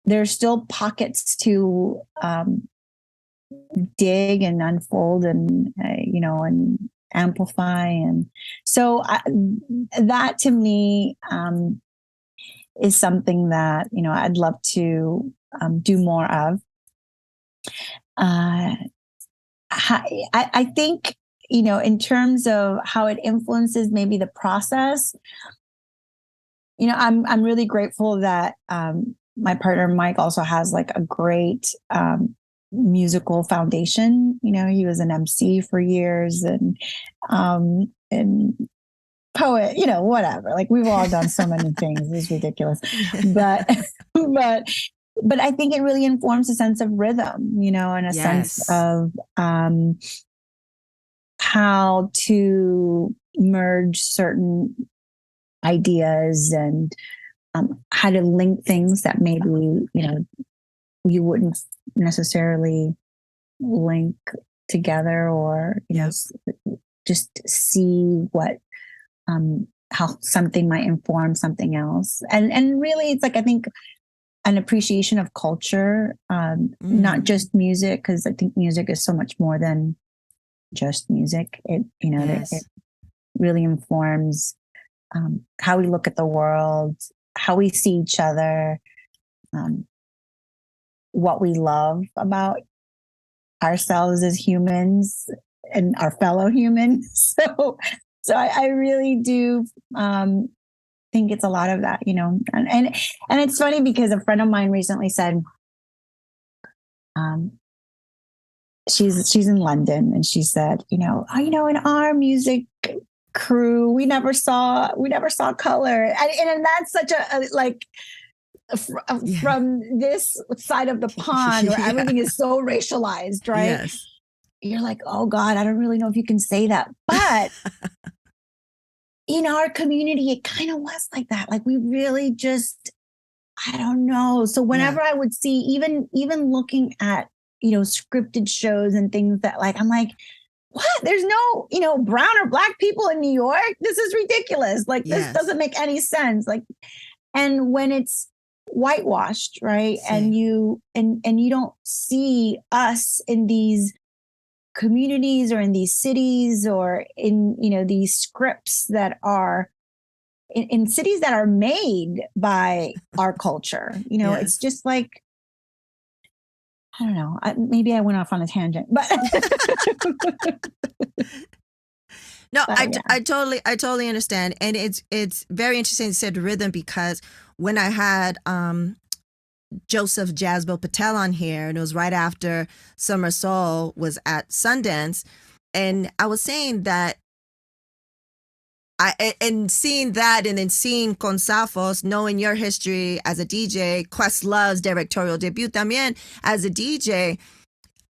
there's still pockets to dig and unfold and and amplify. And so that to me is something that I'd love to do more of. I think in terms of how it influences maybe the process, I'm really grateful that my partner Mike also has like a great musical foundation. He was an MC for years and poet, whatever. Like we've all done so many things. It's ridiculous. But I think it really informs a sense of rhythm, and a sense of how to merge certain ideas and how to link things that maybe, you wouldn't necessarily link together, or, just see what, how something might inform something else. And really it's like, I think an appreciation of culture, not just music, because I think music is so much more than just music. It really informs how we look at the world, how we see each other, what we love about ourselves as humans and our fellow humans. So I really do think it's a lot of that, and it's funny because a friend of mine recently said, she's in London, and she said, in our music crew, we never saw color, and that's such a like from this side of the pond where everything is so racialized, right? Yes. You're like, oh God, I don't really know if you can say that, but in our community, it kind of was like that. Like we really just, I don't know. So whenever I would see, even looking at scripted shows and things that like, I'm like, what? There's no, brown or black people in New York. This is ridiculous. Like this doesn't make any sense. Like, and when it's whitewashed, right? And you don't see us in these communities or in these cities or in, these scripts that are in cities that are made by our culture. It's just like, I don't know. Maybe I went off on a tangent, but no, I totally understand, and it's very interesting you said rhythm, because when I had Joseph Jasbo Patel on here, and it was right after Summer Soul was at Sundance, and I was saying that seeing that, and then seeing Consafos, knowing your history as a DJ, Questlove's directorial debut también as a DJ,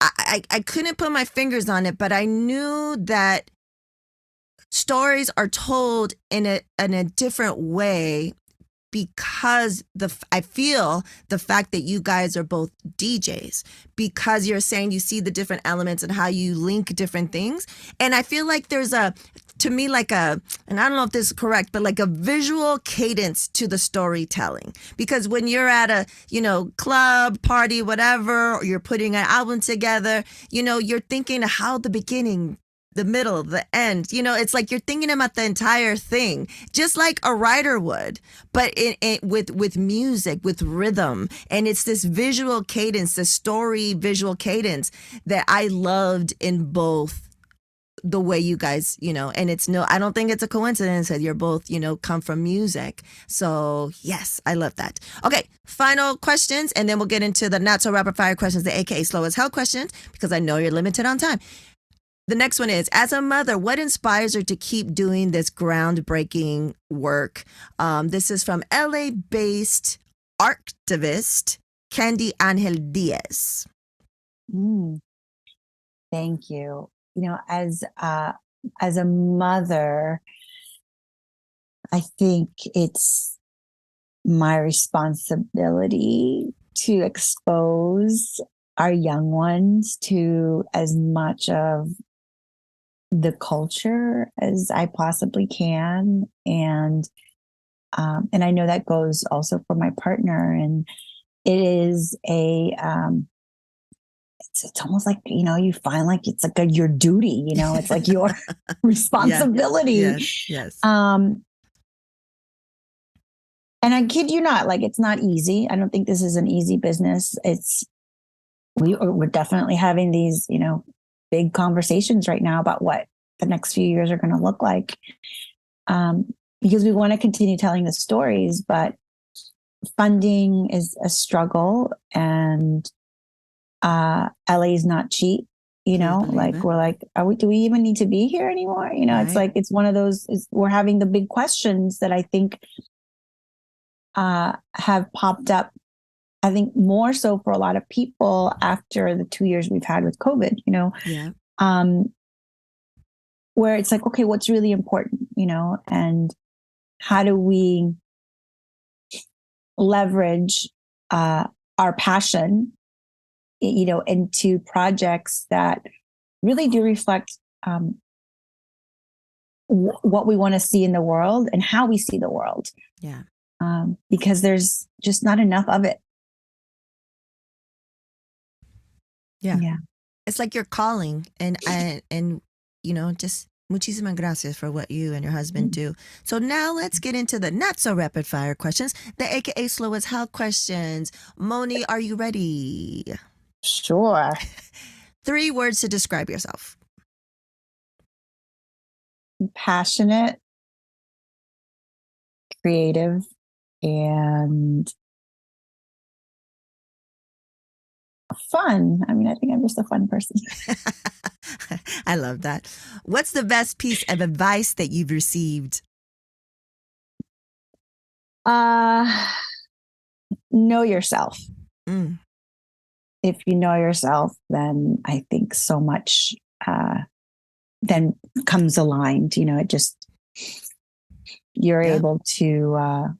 I couldn't put my fingers on it, but I knew that stories are told in a different way, because I feel the fact that you guys are both DJs, because you're saying you see the different elements and how you link different things. And I feel like there's to me, and I don't know if this is correct, but like a visual cadence to the storytelling. Because when you're at a, club, party, whatever, or you're putting an album together, you're thinking of how the beginning, the middle, the end, it's like you're thinking about the entire thing, just like a writer would, but with music, with rhythm. And it's this visual cadence, the story visual cadence that I loved in both the way you guys, and I don't think it's a coincidence that you're both, come from music. So yes, I love that. Okay, final questions, and then we'll get into the not so rapid fire questions, the AKA slow as hell questions, because I know you're limited on time. The next one is, as a mother, what inspires her to keep doing this groundbreaking work? This is from LA-based archivist Candy Angel Diaz. Thank you. As a mother, I think it's my responsibility to expose our young ones to as much of the culture as I possibly can. And I know that goes also for my partner. And it is it's almost like, you find like it's like your duty, it's like your responsibility. Yes. And I kid you not, like, it's not easy. I don't think this is an easy business. We're definitely having these, big conversations right now about what the next few years are going to look like. Because we want to continue telling the stories, but funding is a struggle, and LA is not cheap. Like, we're like, do we even need to be here anymore? Right. It's like, it's one of those, we're having the big questions that I think have popped up, I think more so for a lot of people after the 2 years we've had with COVID, where it's like, okay, what's really important, and how do we leverage our passion, into projects that really do reflect what we want to see in the world and how we see the world. Yeah. Because there's just not enough of it. Yeah. It's like you're calling, and just muchísimas gracias for what you and your husband do. So now let's get into the not so rapid fire questions, the AKA slow as hell questions. Moni, are you ready? Sure. 3 words to describe yourself. Passionate, creative, and fun. I mean, I think I'm just a fun person. I love that. What's the best piece of advice that you've received? Know yourself. If you know yourself, then I think so much then comes aligned. It just, you're able to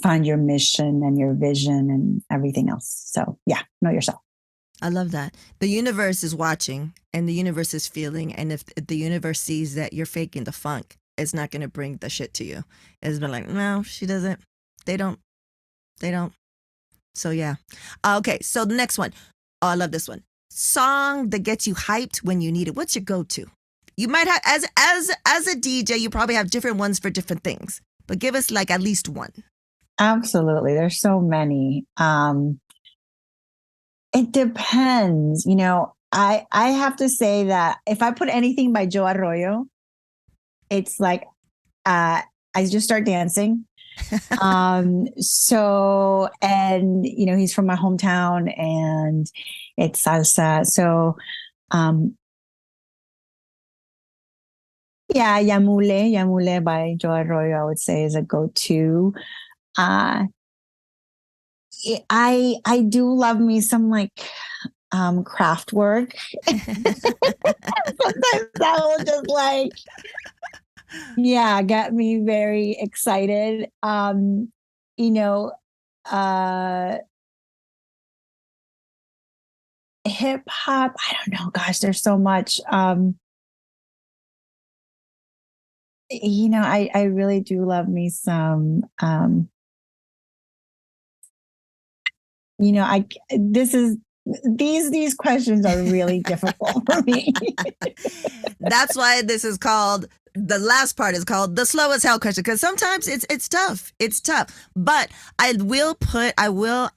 find your mission and your vision and everything else. So know yourself. I love that. The universe is watching, and the universe is feeling. And if the universe sees that you're faking the funk, it's not going to bring the shit to you. It's been like, no, she doesn't. They don't. So yeah. Okay. So the next one. Oh, I love this one. Song that gets you hyped when you need it. What's your go-to? You might have, as a DJ, you probably have different ones for different things, but give us like at least one. Absolutely. There's so many. It depends. I have to say that if I put anything by Joe Arroyo, it's like, I just start dancing. So, and, he's from my hometown, and it's salsa. So, Yamule by Joe Arroyo, I would say, is a go-to. I do love me some like craft work. Sometimes that will just like, get me very excited. Hip hop, I don't know, gosh, there's so much. I really do love me some these questions are really difficult for me. That's why this is called, the last part is called the slow as hell question, because sometimes it's tough. It's tough. But I will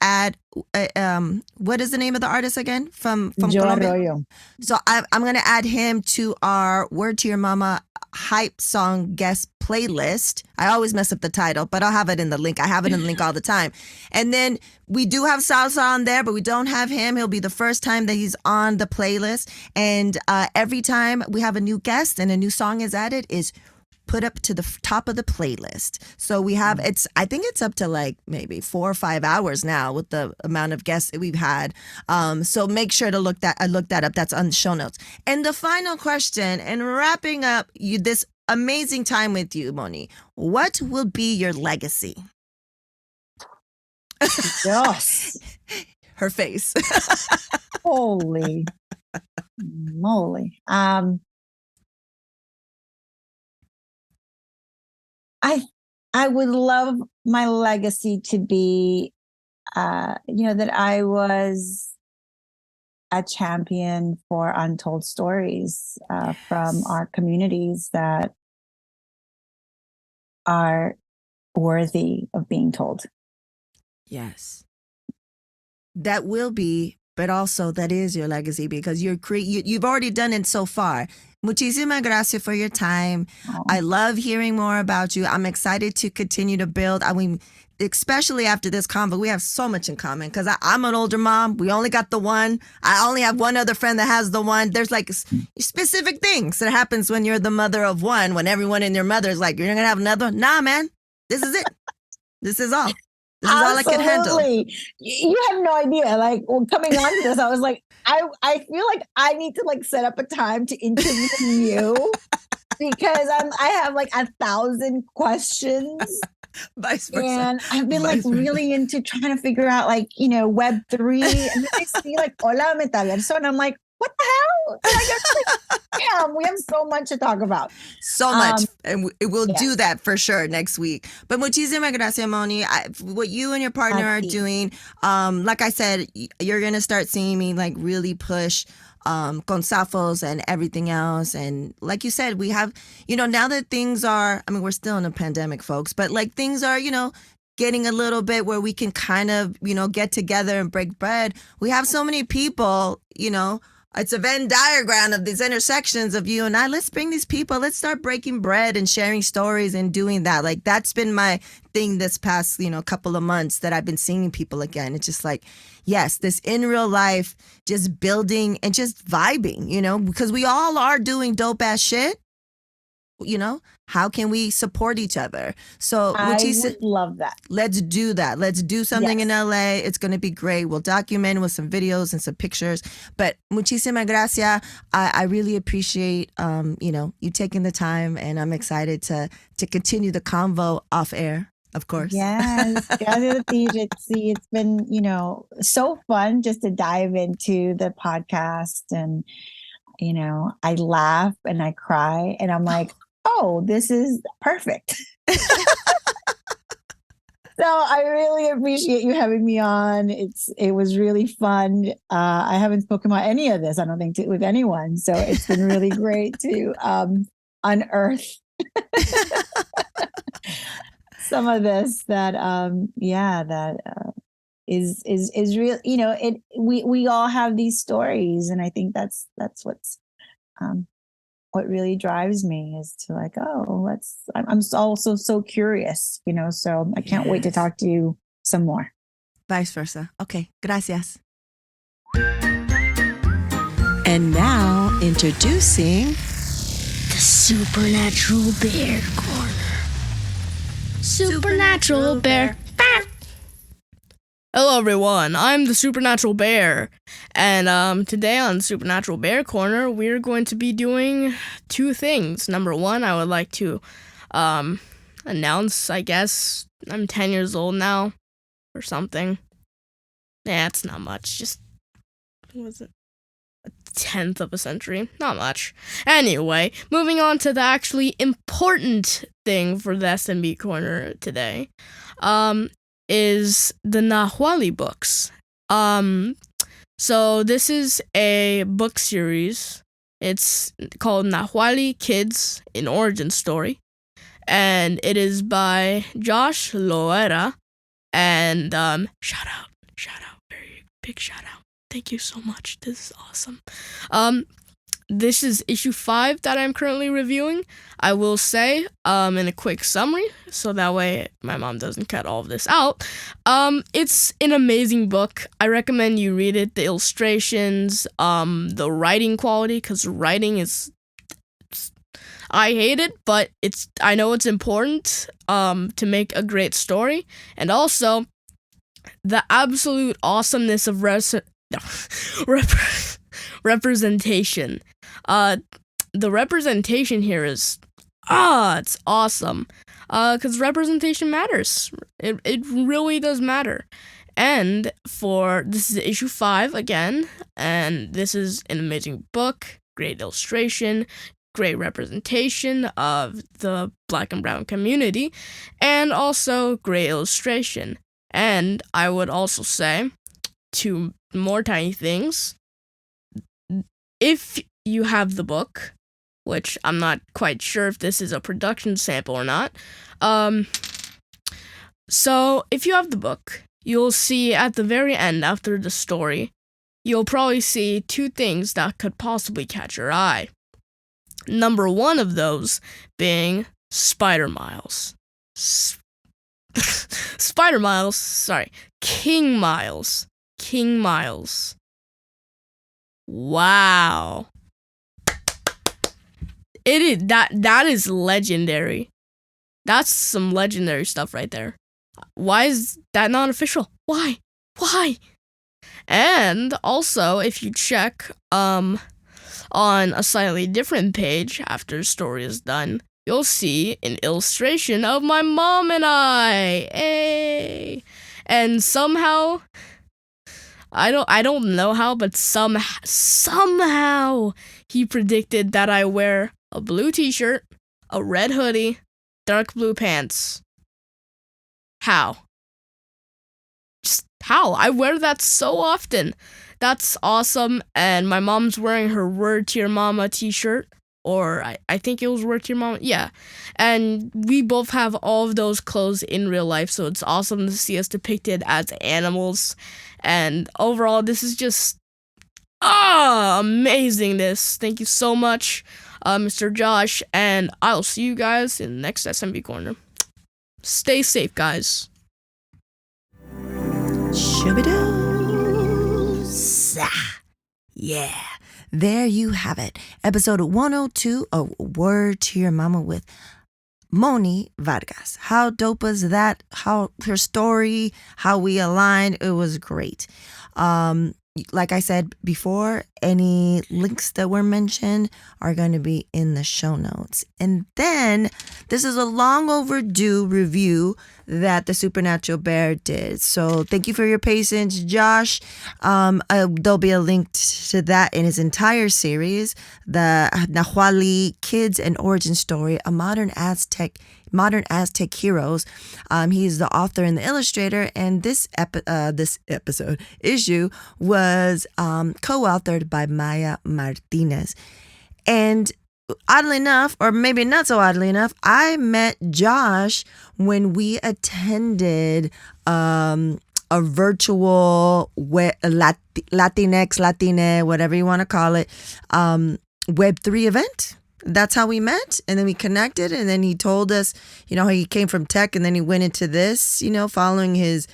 add, what is the name of the artist again? From Joe Colombia? Arroyo. So I'm going to add him to our Word to Your Mama hype song guest playlist. I always mess up the title, but I'll have it in the link. I have it in the link all the time. And then we do have salsa on there, but we don't have him. He'll be the first time that he's on the playlist. And every time we have a new guest and a new song is added, is put up to the top of the playlist. So we have, I think it's up to like maybe 4 or 5 hours now with the amount of guests that we've had. So make sure to look that up. That's on the show notes. And the final question, and wrapping up this amazing time with you, Moni, what will be your legacy? Yes. Her face. Holy moly. I would love my legacy to be, that I was a champion for untold stories from our communities that are worthy of being told. Yes. That will be, but also that is your legacy because you've already done it so far. Muchísimas gracias for your time. Oh. I love hearing more about you. I'm excited to continue to build. I mean, especially after this convo, we have so much in common because I'm an older mom. We only got the one. I only have one other friend that has the one. There's like specific things that happens when you're the mother of one, when everyone in your mother is like, you're not going to have another? Nah, man. This is it. This is all. This is all I can handle. You have no idea. Like, coming on to this, I was like, I feel like I need to like set up a time to interview you because I have like 1,000 questions. Vice versa. And I've been like really into trying to figure out like, Web3. And then I see like, hola metaverso. And I'm like, what the hell? And I guess like, damn, we have so much to talk about. So much. And we'll do that for sure next week. But muchísimas gracias, Moni. What you and your partner are doing, like I said, you're going to start seeing me like really push consafos and everything else. And like you said, we have, now that things are, I mean, we're still in a pandemic, folks, but like things are, getting a little bit where we can kind of, get together and break bread. We have so many people, it's a Venn diagram of these intersections of you and I. Let's bring these people. Let's start breaking bread and sharing stories and doing that. Like, that's been my thing this past, couple of months that I've been seeing people again. It's just like, yes, this in real life, just building and just vibing, because we all are doing dope ass shit. How can we support each other? So I would love that. Let's do that. Let's do something in LA. It's going to be great. We'll document with some videos and some pictures. But muchísimas gracias. I really appreciate, you taking the time, and I'm excited to continue the convo off air, of course. Yes. It's been, so fun just to dive into the podcast, and, I laugh and I cry and I'm like, oh, this is perfect. So I really appreciate you having me on. It was really fun. I haven't spoken about any of this, I don't think, with anyone. So it's been really great to unearth some of this that is real. We all have these stories, and I think that's what's what really drives me is to like, I'm also so curious, so I can't wait to talk to you some more. Vice versa. Okay. Gracias. And now introducing the Supernatural Bear Corner. Supernatural Bear. Hello everyone, I'm the Supernatural Bear, and today on Supernatural Bear Corner, we're going to be doing two things. Number one, I would like to announce, I guess, I'm 10 years old now, or something. Yeah, it's not much, just, what was it? A 10th of a century, not much. Anyway, moving on to the actually important thing for the SMB Corner today, is the Nahuali books. So this is a book series. It's called Nahuali Kids: An Origin Story, and it is by Josh Loera. And shout out, very big shout out. Thank you so much. This is awesome. This is issue 5 that I'm currently reviewing. I will say, in a quick summary, so that way my mom doesn't cut all of this out. It's an amazing book. I recommend you read it. The illustrations, the writing quality, because writing is, I hate it, but I know it's important to make a great story. And also, the absolute awesomeness of representation. The representation here is it's awesome, because representation matters. It really does matter. And this is issue 5 again, and this is an amazing book, great illustration, great representation of the Black and brown community, and also great illustration. And I would also say, two more tiny things. If you have the book, which I'm not quite sure if this is a production sample or not, so if you have the book, you'll see at the very end, after the story, you'll probably see two things that could possibly catch your eye. Number one of those being Spider Miles. Spider Miles, sorry, King Miles. King Miles. Wow. It is that is legendary. That's some legendary stuff right there. Why is that not official? Why? And also, if you check on a slightly different page after the story is done, you'll see an illustration of my mom and I. Hey. And somehow, I don't know how, but somehow he predicted that I wear a blue t-shirt, a red hoodie, dark blue pants. How? Just how? I wear that so often. That's awesome. And my mom's wearing her Word to Your Mama t-shirt. Or I think it was Word to Your Mama. Yeah. And we both have all of those clothes in real life. So it's awesome to see us depicted as animals. And overall, this is just amazingness. Thank you so much, Mr. Josh. And I'll see you guys in the next SMB Corner. Stay safe, guys. Shoo-ba-doo-sa. Yeah, there you have it. Episode 102 of Word to Your Mama with Moni Vargas. How dope was that? How her story, how we aligned, it was great. Like I said before, any links that were mentioned are going to be in the show notes. And then this is a long overdue review that the Supernatural Bear did. So thank you for your patience, Josh. There'll be a link to that in his entire series, the Nahuali Kids and Origin Story, a modern Aztec heroes. He's the author and the illustrator, and this issue was co-authored by Maya Martinez. And oddly enough, or maybe not so oddly enough, I met Josh when we attended a virtual Latinx, Latine, whatever you want to call it, Web3 event. That's how we met, and then we connected, and then he told us, how he came from tech, and then he went into this, following his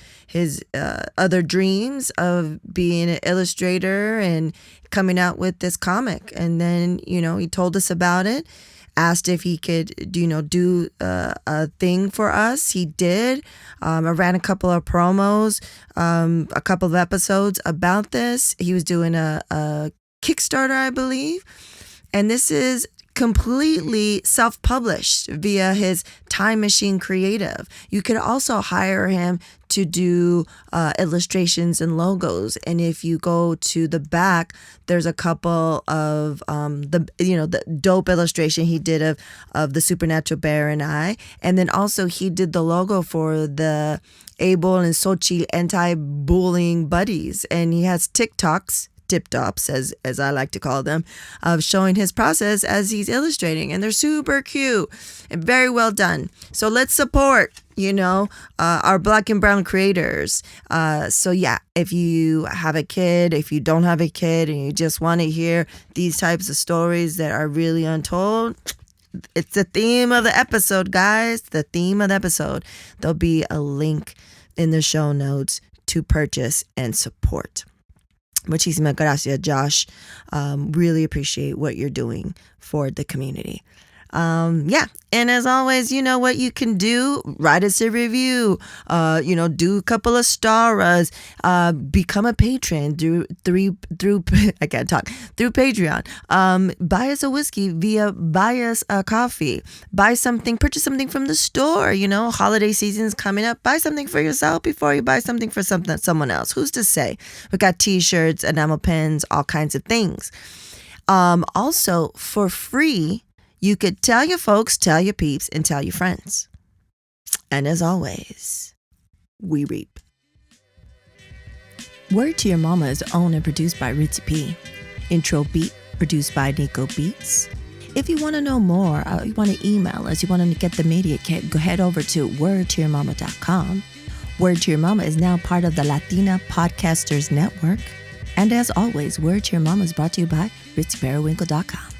other dreams of being an illustrator and coming out with this comic. And then, he told us about it, asked if he could, do a thing for us. He did. I ran a couple of promos, a couple of episodes about this. He was doing a Kickstarter, I believe, and this is completely self-published via his Time Machine Creative. You could also hire him to do illustrations and logos. And if you go to the back, there's a couple of the dope illustration he did of the Supernatural Bear and I. And then also he did the logo for the Abel and Xochitl anti-bullying buddies. And he has TikToks, tip-tops, as I like to call them, of showing his process as he's illustrating. And they're super cute and very well done. So let's support, our Black and brown creators. So yeah, if you have a kid, if you don't have a kid, and you just want to hear these types of stories that are really untold, it's the theme of the episode, guys. The theme of the episode. There'll be a link in the show notes to purchase and support. Muchísimas gracias, Josh. Really appreciate what you're doing for the community. Yeah. And as always, you know what you can do? Write us a review, do a couple of stars, become a patron through I can't talk, through Patreon. Buy us a whiskey buy us a coffee, purchase something from the store. Holiday season's coming up. Buy something for yourself before you buy something for someone else. Who's to say? We got t-shirts, enamel pens, all kinds of things. Also for free, You could tell your folks, tell your peeps, and tell your friends. And as always, we reap. Word to Your Mama is owned and produced by Ritzy P. Intro beat produced by Nico Beats. If you want to know more, you want to email us, you want to get the media kit, go head over to wordtoyourmama.com. Word to Your Mama is now part of the Latina Podcasters Network. And as always, Word to Your Mama is brought to you by RitzyPeriwinkle.com.